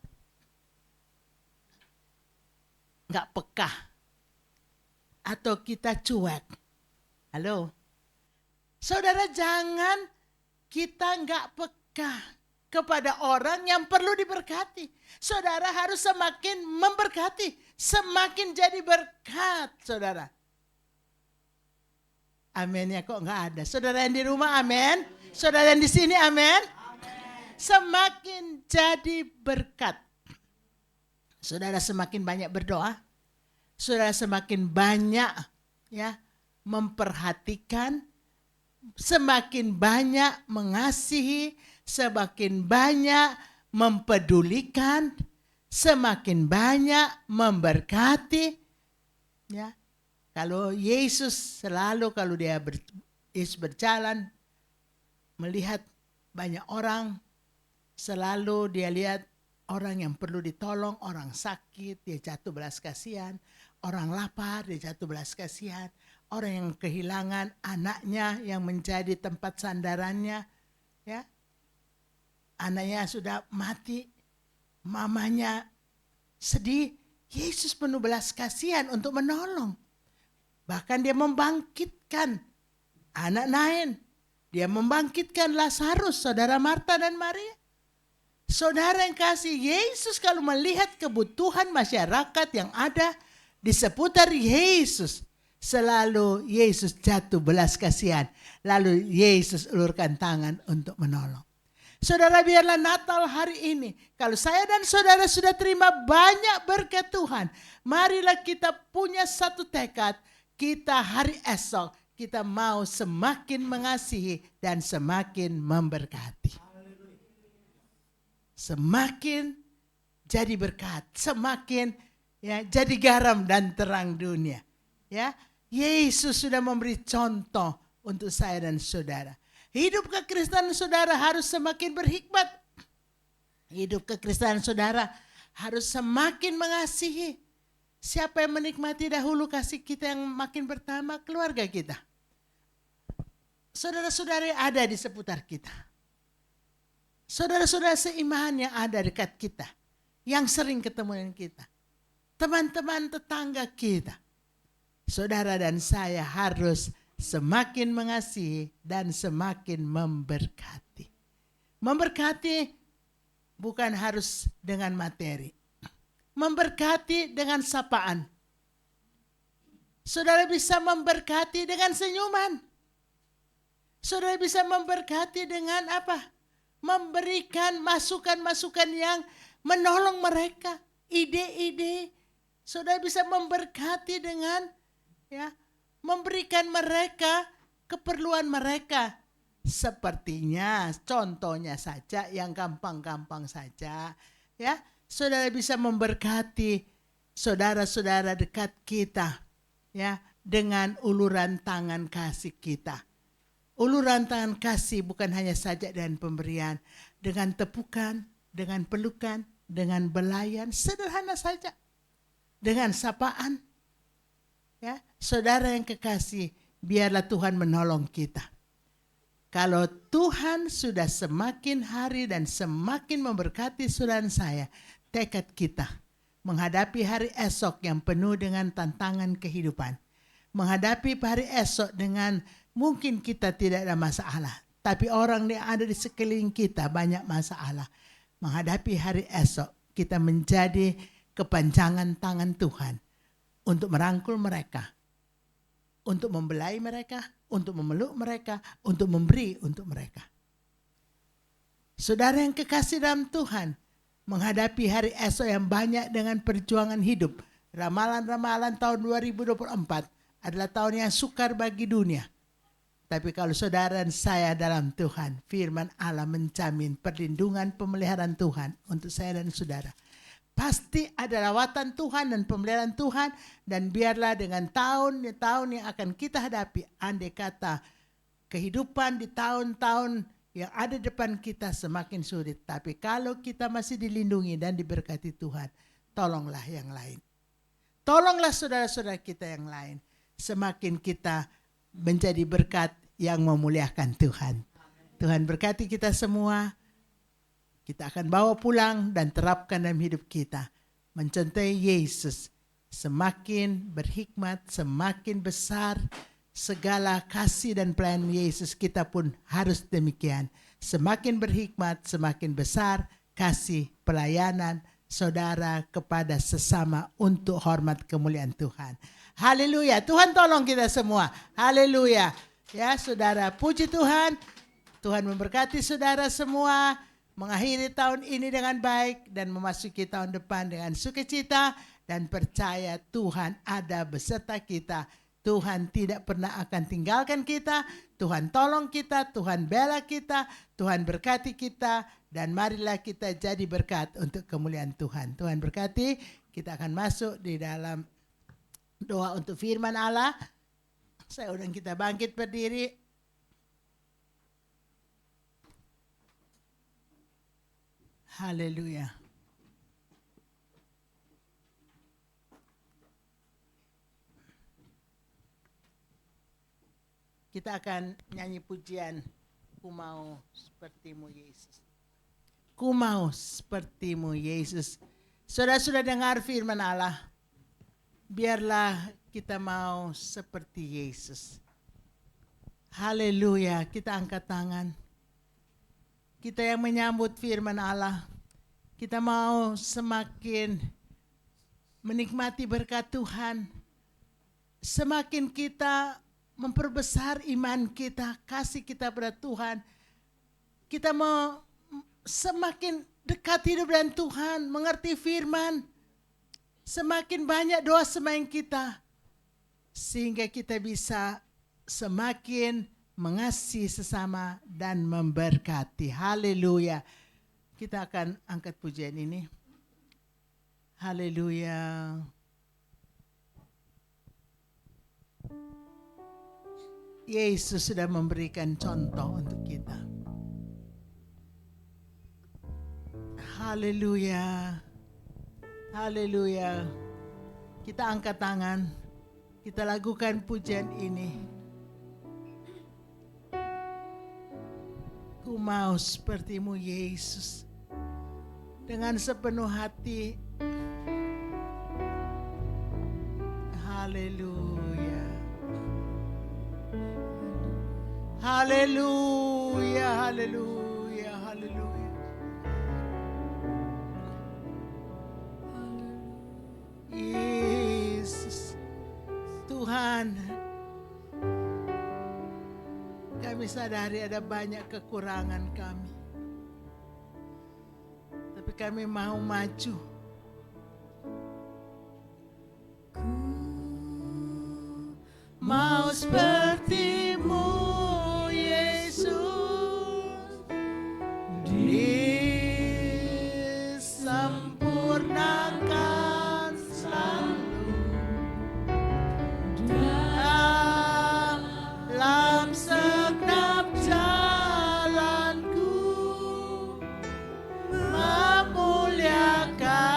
nggak peka? Atau kita cuek? Halo? Saudara, jangan kita nggak peka kepada orang yang perlu diberkati. Saudara harus semakin memberkati, semakin jadi berkat, saudara. Amin ya, kok nggak ada. Saudara yang di rumah, amin. Saudara yang di sini, amin. Semakin jadi berkat. Saudara semakin banyak berdoa, saudara semakin banyak ya memperhatikan, semakin banyak mengasihi, semakin banyak mempedulikan, semakin banyak memberkati. Ya, kalau Yesus selalu Yesus berjalan melihat banyak orang, selalu dia lihat orang yang perlu ditolong, orang sakit dia jatuh belas kasihan, orang lapar dia jatuh belas kasihan, orang yang kehilangan anaknya yang menjadi tempat sandarannya, ya. Anaknya sudah mati, mamanya sedih, Yesus penuh belas kasihan untuk menolong. Bahkan dia membangkitkan anak Nain, dia membangkitkan Lazarus, saudara Marta dan Maria. Saudara yang kasih, Yesus kalau melihat kebutuhan masyarakat yang ada di seputar Yesus, selalu Yesus jatuh belas kasihan, lalu Yesus ulurkan tangan untuk menolong. Saudara, biarlah Natal hari ini, kalau saya dan saudara sudah terima banyak berkat Tuhan, marilah kita punya satu tekad, kita hari esok, kita mau semakin mengasihi dan semakin memberkati. Semakin jadi berkat, semakin ya jadi garam dan terang dunia. Ya, Yesus sudah memberi contoh untuk saya dan saudara. Hidup kekristenan saudara harus semakin berhikmat. Hidup kekristenan saudara harus semakin mengasihi. Siapa yang menikmati dahulu kasih kita yang makin pertama? Keluarga kita. Saudara-saudara yang ada di seputar kita. Saudara-saudara seiman yang ada dekat kita. Yang sering ketemu dengan kita. Teman-teman tetangga kita. Saudara dan saya harus semakin mengasihi dan semakin memberkati. Memberkati bukan harus dengan materi. Memberkati dengan sapaan. Saudara bisa memberkati dengan senyuman. Saudara bisa memberkati dengan apa? Memberikan masukan-masukan yang menolong mereka. Ide-ide. Saudara bisa memberkati dengan ya, memberikan mereka keperluan mereka. Sepertinya contohnya saja yang gampang-gampang saja. Ya, saudara bisa memberkati saudara-saudara dekat kita ya dengan uluran tangan kasih kita. Uluran tangan kasih bukan hanya saja dengan pemberian, dengan tepukan, dengan pelukan, dengan belayan, sederhana saja. Dengan sapaan. Ya, saudara yang kekasih, biarlah Tuhan menolong kita. Kalau Tuhan sudah semakin hari dan semakin memberkati saudara saya, tekad kita menghadapi hari esok yang penuh dengan tantangan kehidupan. Menghadapi hari esok dengan mungkin kita tidak ada masalah, tapi orang yang ada di sekeliling kita banyak masalah. Menghadapi hari esok, kita menjadi kepanjangan tangan Tuhan untuk merangkul mereka, untuk membelai mereka, untuk memeluk mereka, untuk memberi untuk mereka. Saudara yang kekasih dalam Tuhan, menghadapi hari esok yang banyak dengan perjuangan hidup, Ramalan-ramalan tahun 2024 adalah tahun yang sukar bagi dunia. Tapi kalau saudara dan saya dalam Tuhan, firman Allah menjamin perlindungan pemeliharaan Tuhan untuk saya dan saudara. Pasti ada lawatan Tuhan dan pemeliharaan Tuhan, dan biarlah dengan tahun-tahun yang akan kita hadapi, andai kata kehidupan di tahun-tahun yang ada depan kita semakin sulit. Tapi kalau kita masih dilindungi dan diberkati Tuhan, tolonglah yang lain. Tolonglah saudara-saudara kita yang lain. Semakin kita menjadi berkat yang memuliakan Tuhan. Tuhan berkati kita semua. Kita akan bawa pulang dan terapkan dalam hidup kita. Mencontohi Yesus. Semakin berhikmat, semakin besar segala kasih dan pelayanan Yesus, kita pun harus demikian. Semakin berhikmat, semakin besar kasih pelayanan saudara kepada sesama untuk hormat kemuliaan Tuhan. Haleluya. Tuhan tolong kita semua. Haleluya. Ya saudara, puji Tuhan. Tuhan memberkati saudara semua. Mengakhiri tahun ini dengan baik dan memasuki tahun depan dengan sukacita. Dan percaya Tuhan ada beserta kita. Tuhan tidak pernah akan tinggalkan kita. Tuhan tolong kita, Tuhan bela kita, Tuhan berkati kita. Dan marilah kita jadi berkat untuk kemuliaan Tuhan. Tuhan berkati, kita akan masuk di dalam doa untuk firman Allah. Saya undang kita bangkit berdiri. Haleluya. Kita akan nyanyi pujian, Ku mau sepertimu Yesus. Ku mau sepertimu Yesus. Saudara-saudara dengar firman Allah. Biarlah kita mau seperti Yesus. Haleluya, kita angkat tangan. Kita yang menyambut firman Allah. Kita mau semakin menikmati berkat Tuhan. Semakin kita memperbesar iman kita, kasih kita pada Tuhan. Kita mau semakin dekat hidup dengan Tuhan, mengerti firman. Semakin banyak doa semakin kita. Sehingga kita bisa semakin mengasihi sesama dan memberkati. Haleluya. Kita akan angkat pujian ini. Haleluya. Yesus sudah memberikan contoh untuk kita. Haleluya. Haleluya. Kita angkat tangan. Kita lakukan pujian ini. Ku mau sepertimu Yesus. Dengan sepenuh hati. Haleluya. Haleluya, haleluya, haleluya. Yesus, Tuhan, kami sadari ada banyak kekurangan kami. Tapi kami mau maju. Mau sepertimu disempurnakan selalu dalam segenap jalanku, memuliakan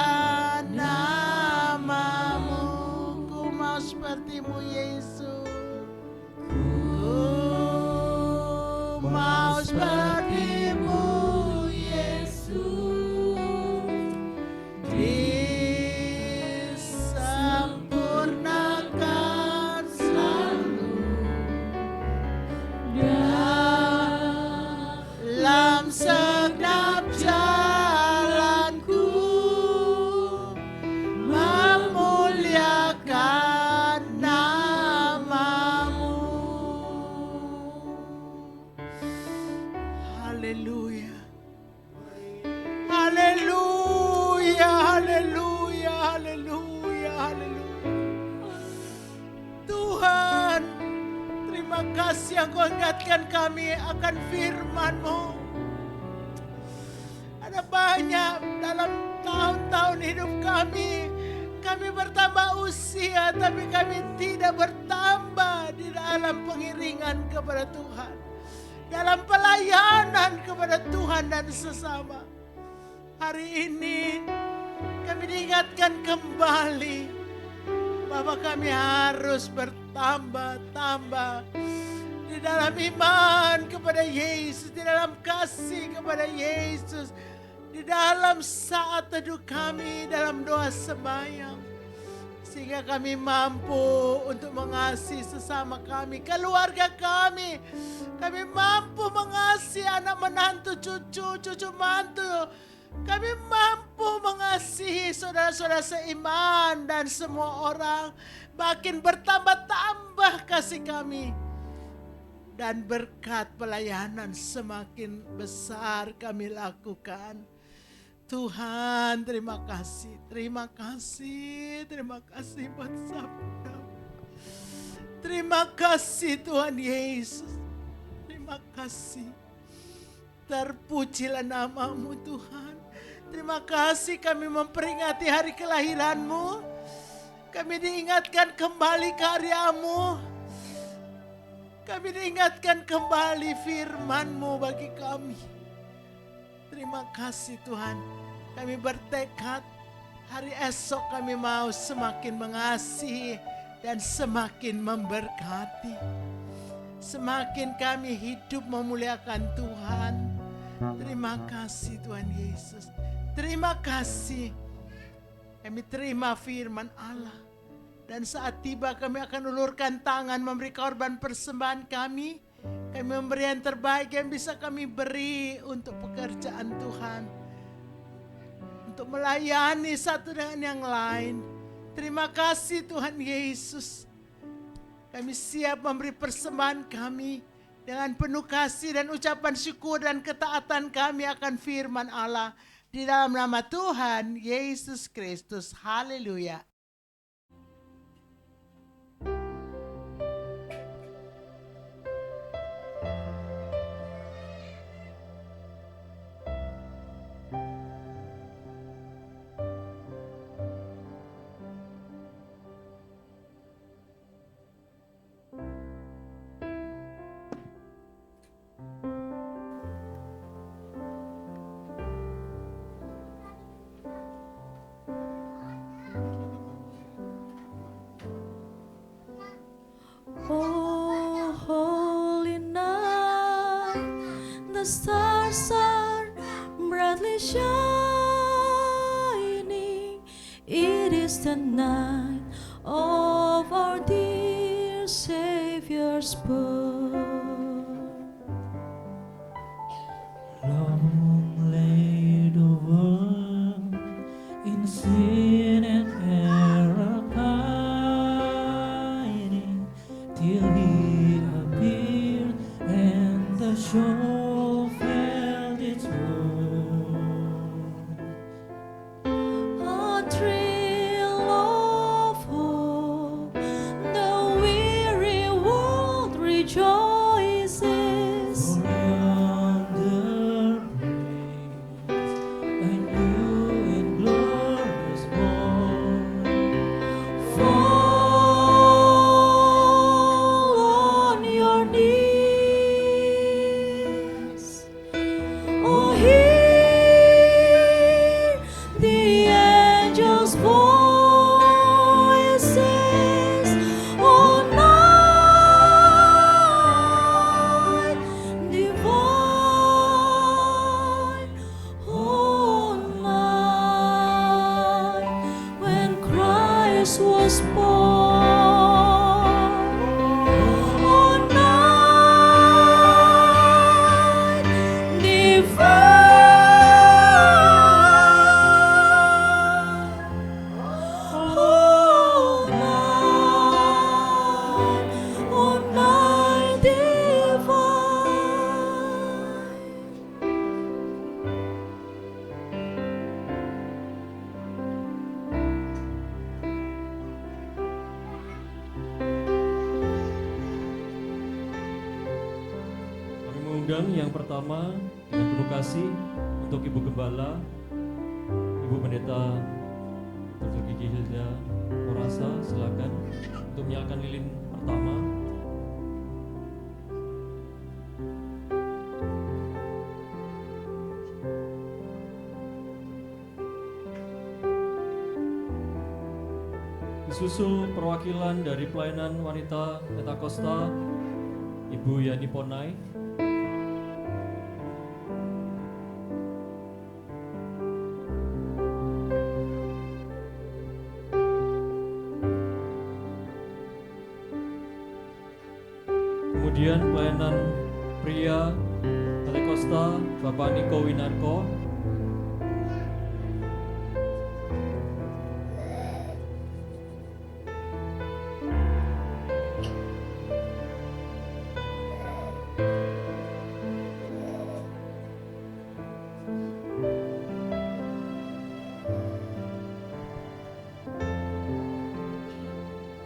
kasih Engkau ingatkan kami akan firman-Mu. Ada banyak dalam tahun-tahun hidup kami bertambah usia, tapi kami tidak bertambah di dalam pengiringan kepada Tuhan, dalam pelayanan kepada Tuhan dan sesama. Hari ini kami diingatkan kembali bahwa kami harus bertambah-tambah di dalam iman kepada Yesus, di dalam kasih kepada Yesus, di dalam saat teduh kami, dalam doa sembahyang, sehingga kami mampu untuk mengasihi sesama kami, keluarga kami. Kami mampu mengasihi anak menantu, cucu mantu. Kami mampu mengasihi saudara-saudara seiman dan semua orang. Makin bertambah-tambah kasih kami. Dan berkat pelayanan semakin besar kami lakukan. Tuhan, terima kasih buat sabda. Terima kasih Tuhan Yesus. Terima kasih. Terpujilah nama-Mu Tuhan. Terima kasih kami memperingati hari kelahiran-Mu. Kami diingatkan kembali karya-Mu. Kami diingatkan kembali firman-Mu bagi kami. Terima kasih Tuhan. Kami bertekad hari esok kami mau semakin mengasihi dan semakin memberkati. Semakin kami hidup memuliakan Tuhan. Terima kasih Tuhan Yesus. Terima kasih. Kami terima firman Allah. Dan saat tiba kami akan ulurkan tangan memberi korban persembahan kami. Kami memberi yang terbaik yang bisa kami beri untuk pekerjaan Tuhan. Untuk melayani satu dengan yang lain. Terima kasih Tuhan Yesus. Kami siap memberi persembahan kami dengan penuh kasih dan ucapan syukur dan ketaatan kami akan firman Allah. Di dalam nama Tuhan Yesus Kristus. Haleluya. Oh, holy night, the stars are brightly shining. It is the night of our dear Savior's birth. Long lay the world in sin and error pining, till He appeared and the shore felt its worth. A thrill of hope, the weary world rejoiced. undang yang pertama dengan penuh kasih untuk Ibu Gembala, Ibu Pendeta Dr. Gigi Hilda Morasa, silakan untuk menyalakan lilin pertama. Disusul perwakilan dari pelayanan wanita Pentakosta, Ibu Yani Ponai. Kemudian pelayanan pria Pentakosta, Bapak Niko Winarko.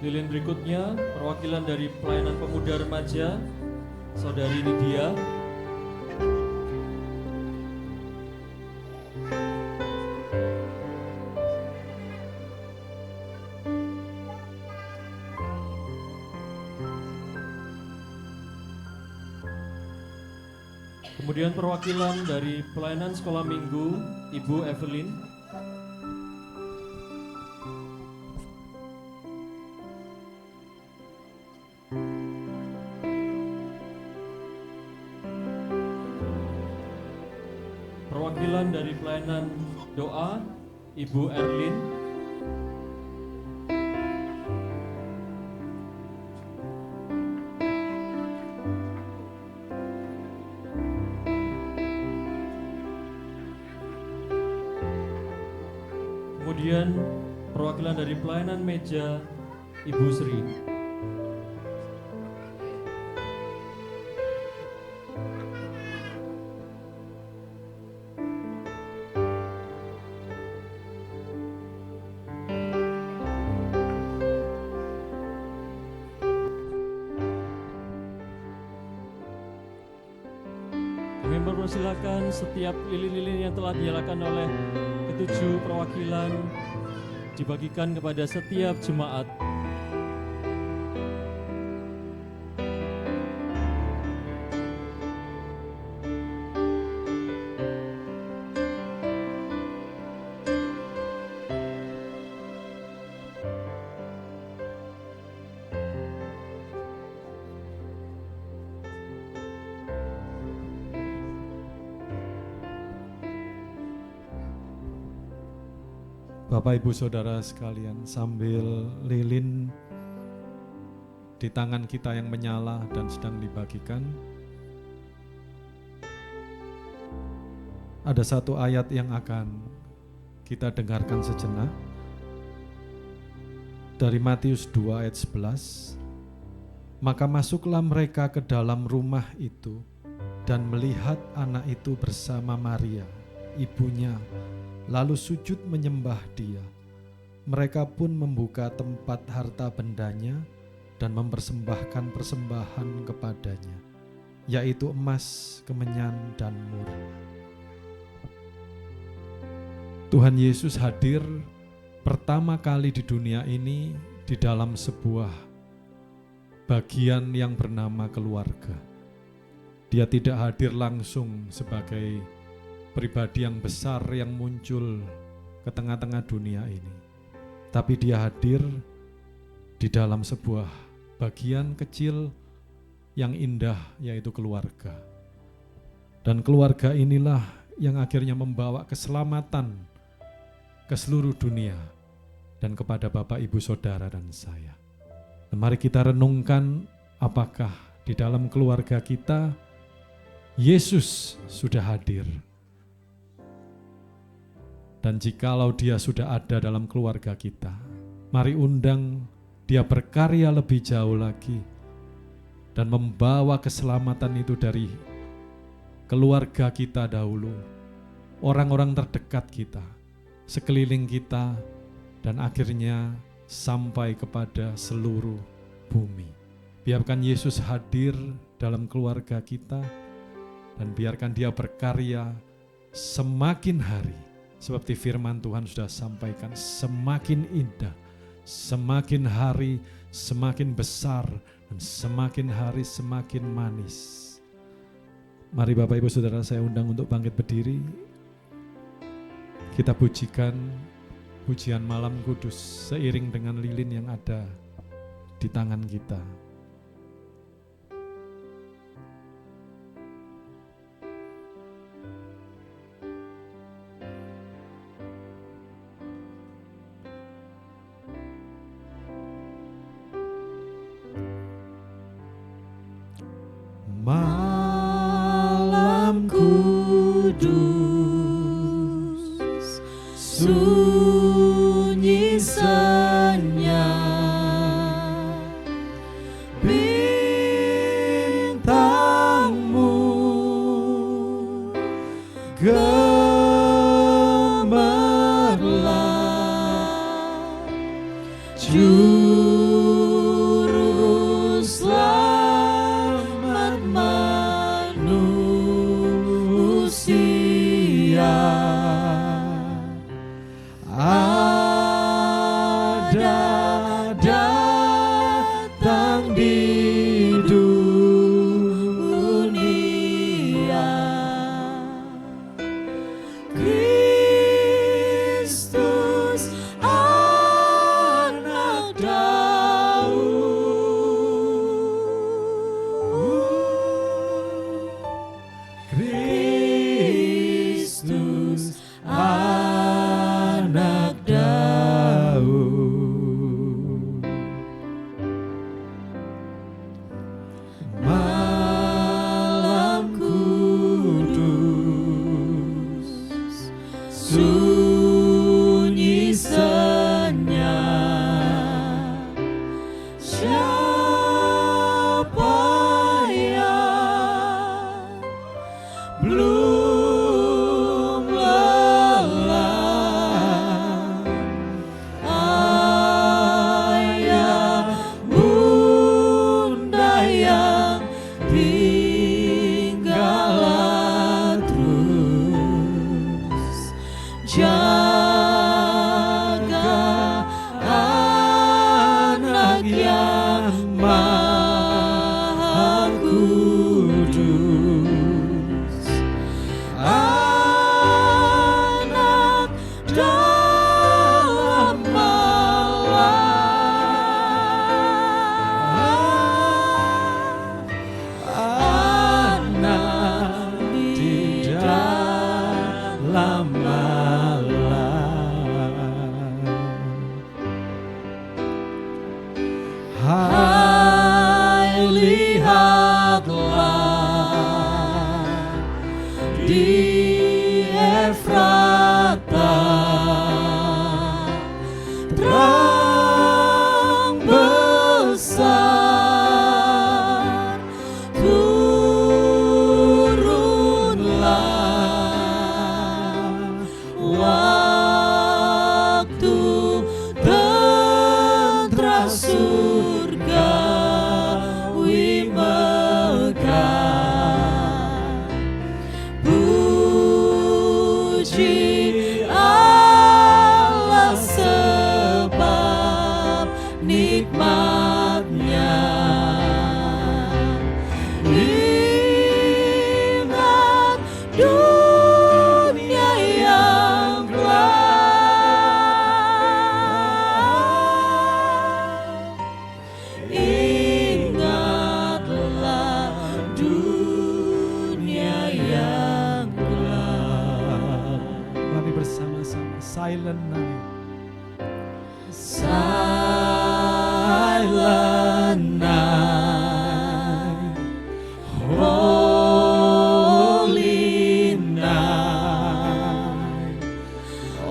Lilin berikutnya, perwakilan dari pelayanan pemuda remaja, Saudari Lydia. Kemudian perwakilan dari pelayanan sekolah minggu, Ibu Evelyn. Perwakilan dari pelayanan doa, Ibu Erlin. Kemudian perwakilan dari pelayanan meja, Ibu Sri. Kami mempersilakan setiap lilin-lilin yang telah dinyalakan oleh ketujuh perwakilan dibagikan kepada setiap jemaat. Bapak Ibu Saudara sekalian, sambil lilin di tangan kita yang menyala dan sedang dibagikan, ada satu ayat yang akan kita dengarkan sejenak dari Matius 2 ayat 11. Maka masuklah mereka ke dalam rumah itu dan melihat anak itu bersama Maria, ibunya, lalu sujud menyembah dia. Mereka pun membuka tempat harta bendanya dan mempersembahkan persembahan kepadanya, yaitu emas, kemenyan, dan mur. Tuhan Yesus hadir pertama kali di dunia ini di dalam sebuah bagian yang bernama keluarga. Dia tidak hadir langsung sebagai pribadi yang besar yang muncul ke tengah-tengah dunia ini, tapi dia hadir di dalam sebuah bagian kecil yang indah, yaitu keluarga. Dan keluarga inilah yang akhirnya membawa keselamatan ke seluruh dunia dan kepada Bapak, Ibu, Saudara, dan saya. Dan mari kita renungkan, apakah di dalam keluarga kita Yesus sudah hadir. Dan jikalau dia sudah ada dalam keluarga kita, mari undang dia berkarya lebih jauh lagi dan membawa keselamatan itu dari keluarga kita dahulu, orang-orang terdekat kita, sekeliling kita, dan akhirnya sampai kepada seluruh bumi. Biarkan Yesus hadir dalam keluarga kita Dan biarkan dia berkarya semakin hari. Seperti firman Tuhan sudah sampaikan, semakin indah, semakin hari semakin besar, dan semakin hari semakin manis. Mari Bapak Ibu Saudara saya undang untuk bangkit berdiri. Kita pujikan pujian malam kudus seiring dengan lilin yang ada di tangan kita. Malam kudus, sunyi senyap, bintangmu gemerlap, juru selamat manusia. Ada datang di dunia, Kristus anak Daud, Kristus anak Daud. Malam kudus, sunyi senyap, siapa yang belum lelah, ayah bunda yang tinggallah terus, jaga anak yang maha kudus, anak dalam malam, anak di dalam malam. Hai, lihatlah di Efrata, terang besar turunlah, waktu tentara surgawi megah. Puji Allah sebab nikmatnya, ingat dunia yang gelap, ingatlah dunia yang gelap. Mari bersama-sama Silent Night. Silent night, holy night,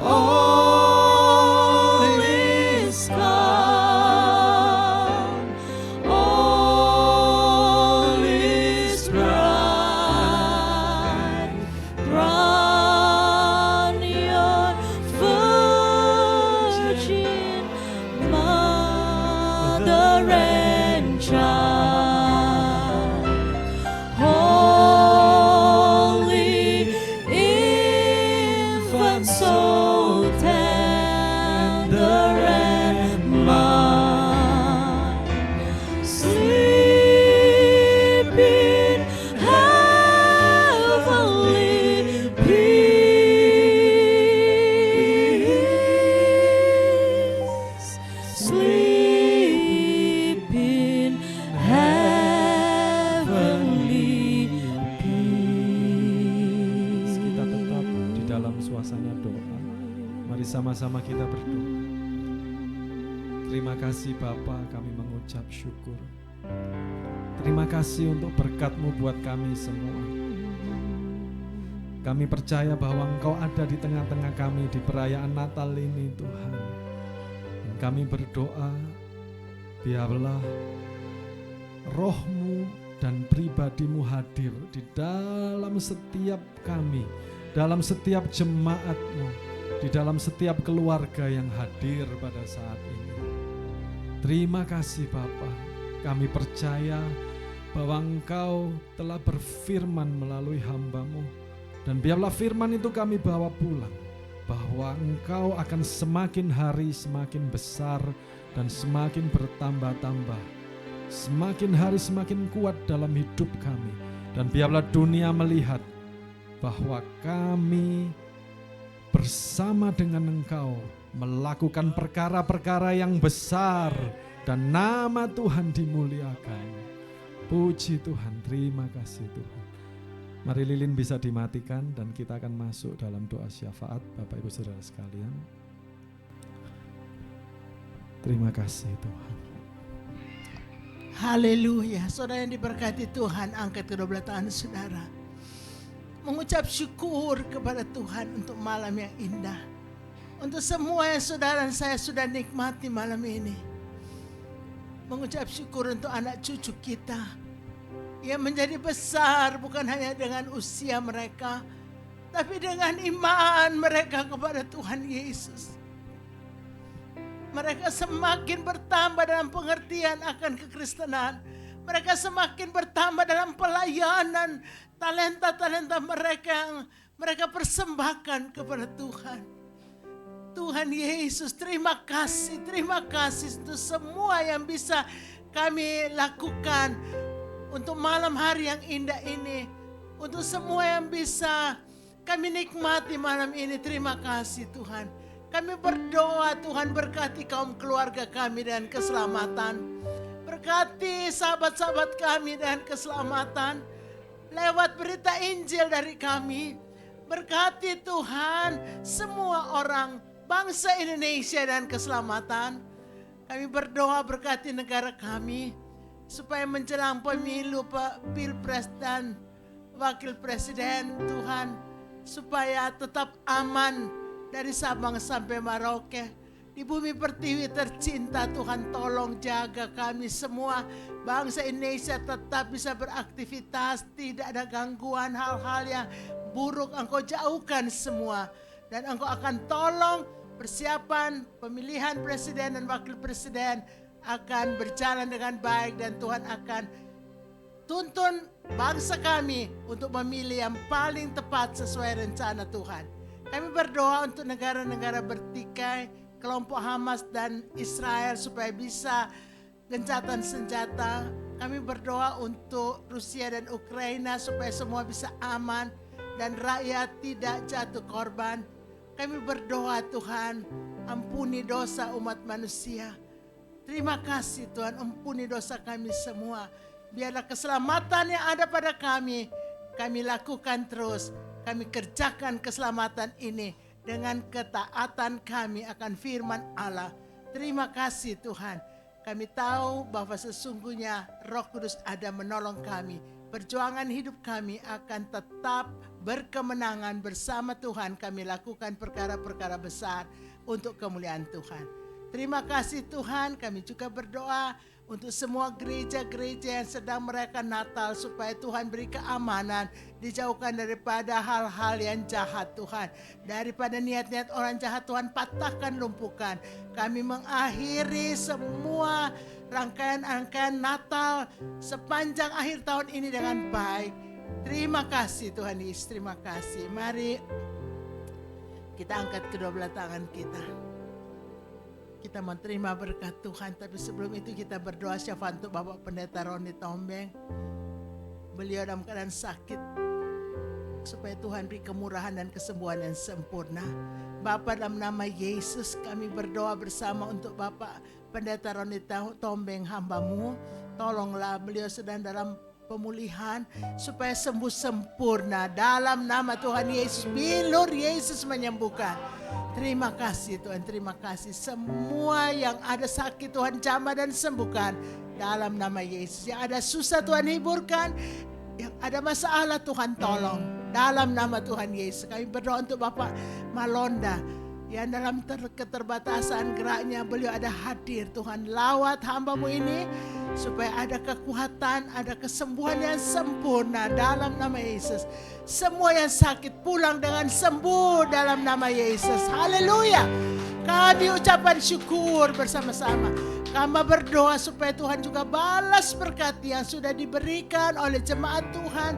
all is calm, all is bright. Run your virgin mother and am so tender and mild. Sleep in heavenly peace. Sleep in heavenly peace. Kita tetap di dalam suasana doa. Mari sama-sama kita berdoa. Terima kasih Bapa, kami mengucap syukur. Terima kasih untuk berkat-Mu buat kami semua. Kami percaya bahwa Engkau ada di tengah-tengah kami di perayaan Natal ini Tuhan. Dan kami berdoa, biarlah Roh-Mu dan pribadi-Mu hadir di dalam setiap kami, dalam setiap jemaat-Mu, di dalam setiap keluarga yang hadir pada saat ini. Terima kasih Bapa, kami percaya bahwa Engkau telah berfirman melalui hamba-Mu, dan biarlah firman itu kami bawa pulang, bahwa Engkau akan semakin hari semakin besar dan semakin bertambah-tambah, semakin hari semakin kuat dalam hidup kami, dan biarlah dunia melihat bahwa kami bersama dengan Engkau melakukan perkara-perkara yang besar dan nama Tuhan dimuliakan. Puji Tuhan, terima kasih Tuhan. Mari lilin bisa dimatikan dan kita akan masuk dalam doa syafaat Bapak Ibu Saudara sekalian. Terima kasih Tuhan. Haleluya. Saudara yang diberkati Tuhan, angkat kedua belah tangan saudara. Mengucap syukur kepada Tuhan untuk malam yang indah. Untuk semua yang saudara dan saya sudah nikmati malam ini. Mengucap syukur untuk anak cucu kita yang menjadi besar bukan hanya dengan usia mereka, tapi dengan iman mereka kepada Tuhan Yesus. Mereka semakin bertambah dalam pengertian akan kekristenan. Mereka semakin bertambah dalam pelayanan, talenta-talenta mereka yang mereka persembahkan kepada Tuhan. Tuhan Yesus, terima kasih untuk semua yang bisa kami lakukan untuk malam hari yang indah ini, untuk semua yang bisa kami nikmati malam ini. Terima kasih Tuhan. Kami berdoa Tuhan berkati kaum keluarga kami dan keselamatan. Berkati sahabat-sahabat kami dan keselamatan lewat berita Injil dari kami. Berkati Tuhan semua orang bangsa Indonesia dan keselamatan. Kami berdoa berkati negara kami supaya menjelang pemilu Pilpres dan Wakil Presiden Tuhan, supaya tetap aman dari Sabang sampai Merauke. Di bumi pertiwi tercinta Tuhan, tolong jaga kami semua. Bangsa Indonesia tetap bisa beraktivitas, tidak ada gangguan, hal-hal yang buruk Engkau jauhkan semua. Dan Engkau akan tolong persiapan pemilihan presiden dan wakil presiden akan berjalan dengan baik, dan Tuhan akan tuntun bangsa kami untuk memilih yang paling tepat sesuai rencana Tuhan. Kami berdoa untuk negara-negara bertikai, kelompok Hamas dan Israel supaya bisa gencatan senjata. Kami berdoa untuk Rusia dan Ukraina supaya semua bisa aman dan rakyat tidak jatuh korban. Kami berdoa Tuhan, ampuni dosa umat manusia. Terima kasih Tuhan, ampuni dosa kami semua. Biarlah keselamatan yang ada pada kami lakukan terus. Kami kerjakan keselamatan ini dengan ketaatan kami akan firman Allah. Terima kasih Tuhan. Kami tahu bahwa sesungguhnya Roh Kudus ada menolong kami. Perjuangan hidup kami akan tetap berkemenangan bersama Tuhan. Kami lakukan perkara-perkara besar untuk kemuliaan Tuhan. Terima kasih Tuhan. Kami juga berdoa untuk semua gereja-gereja yang sedang merayakan Natal, supaya Tuhan beri keamanan, dijauhkan daripada hal-hal yang jahat Tuhan. Daripada niat-niat orang jahat Tuhan patahkan, lumpuhkan. Kami mengakhiri semua rangkaian-rangkaian Natal sepanjang akhir tahun ini dengan baik. Terima kasih Tuhan Yesus, terima kasih. Mari Kita angkat kedua belah tangan kita. Kita mau terima berkat Tuhan. Tapi sebelum itu kita berdoa syafaat untuk Bapak Pendeta Roni Tombeng. Beliau dalam keadaan sakit. Supaya Tuhan beri kemurahan dan kesembuhan yang sempurna. Bapa, dalam nama Yesus kami berdoa bersama untuk Bapak Pendeta Roni Tombeng, hamba-Mu. Tolonglah, beliau sedang dalam pemulihan supaya sembuh sempurna dalam nama Tuhan Yesus. Bilur Yesus menyembuhkan. Terima kasih Tuhan, terima kasih. Semua yang ada sakit Tuhan jamah dan sembuhkan dalam nama Yesus. Yang ada susah Tuhan hiburkan, yang ada masalah Tuhan tolong dalam nama Tuhan Yesus. Kami berdoa untuk Bapak Malonda yang dalam keterbatasan geraknya beliau ada hadir. Tuhan lawat hamba-Mu ini supaya ada kekuatan, ada kesembuhan yang sempurna dalam nama Yesus. Semua yang sakit pulang dengan sembuh dalam nama Yesus. Haleluya. Kami ucapkan syukur bersama-sama. Kami berdoa supaya Tuhan juga balas berkat yang sudah diberikan oleh jemaat Tuhan.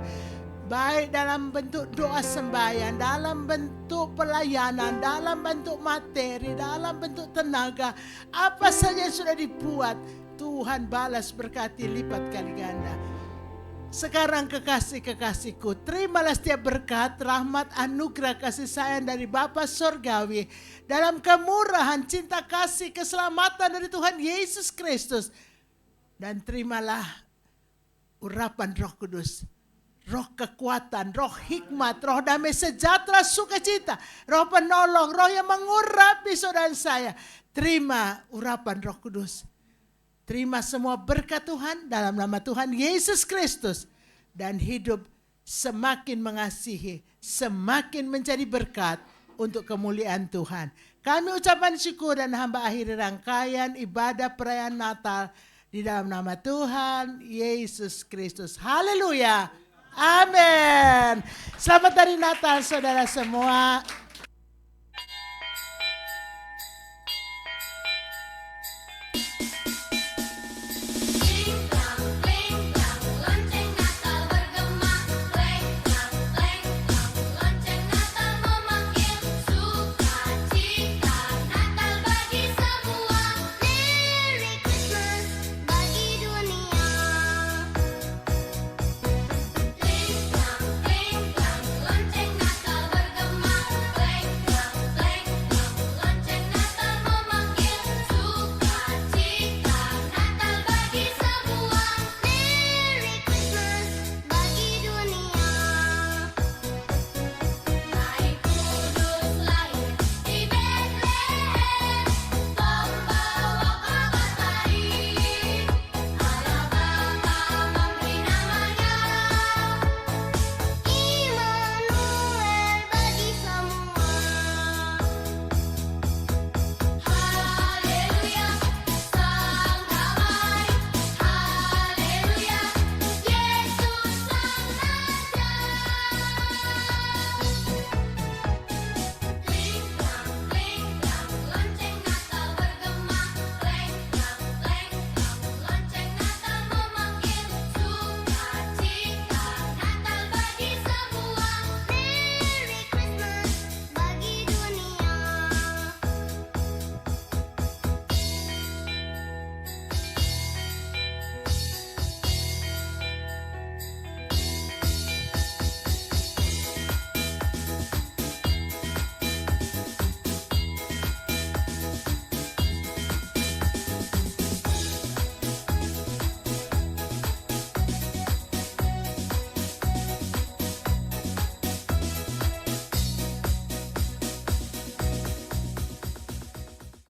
Baik dalam bentuk doa sembahyang, dalam bentuk pelayanan, dalam bentuk materi, dalam bentuk tenaga. Apa saja yang sudah dibuat, Tuhan balas berkati lipat kali ganda. Sekarang kekasih-kekasihku, terimalah setiap berkat, rahmat, anugerah, kasih sayang dari Bapa Surgawi. Dalam kemurahan, cinta kasih, keselamatan dari Tuhan Yesus Kristus. Dan terimalah urapan Roh Kudus. Roh kekuatan, roh hikmat, roh damai sejahtera, sukacita, roh penolong, roh yang mengurapi saudara saya. Terima urapan Roh Kudus. Terima semua berkat Tuhan dalam nama Tuhan Yesus Kristus. Dan hidup semakin mengasihi, semakin menjadi berkat untuk kemuliaan Tuhan. Kami ucapkan syukur dan hamba akhiri rangkaian ibadah perayaan Natal di dalam nama Tuhan Yesus Kristus. Haleluya. Amin. Selamat hari Natal saudara semua.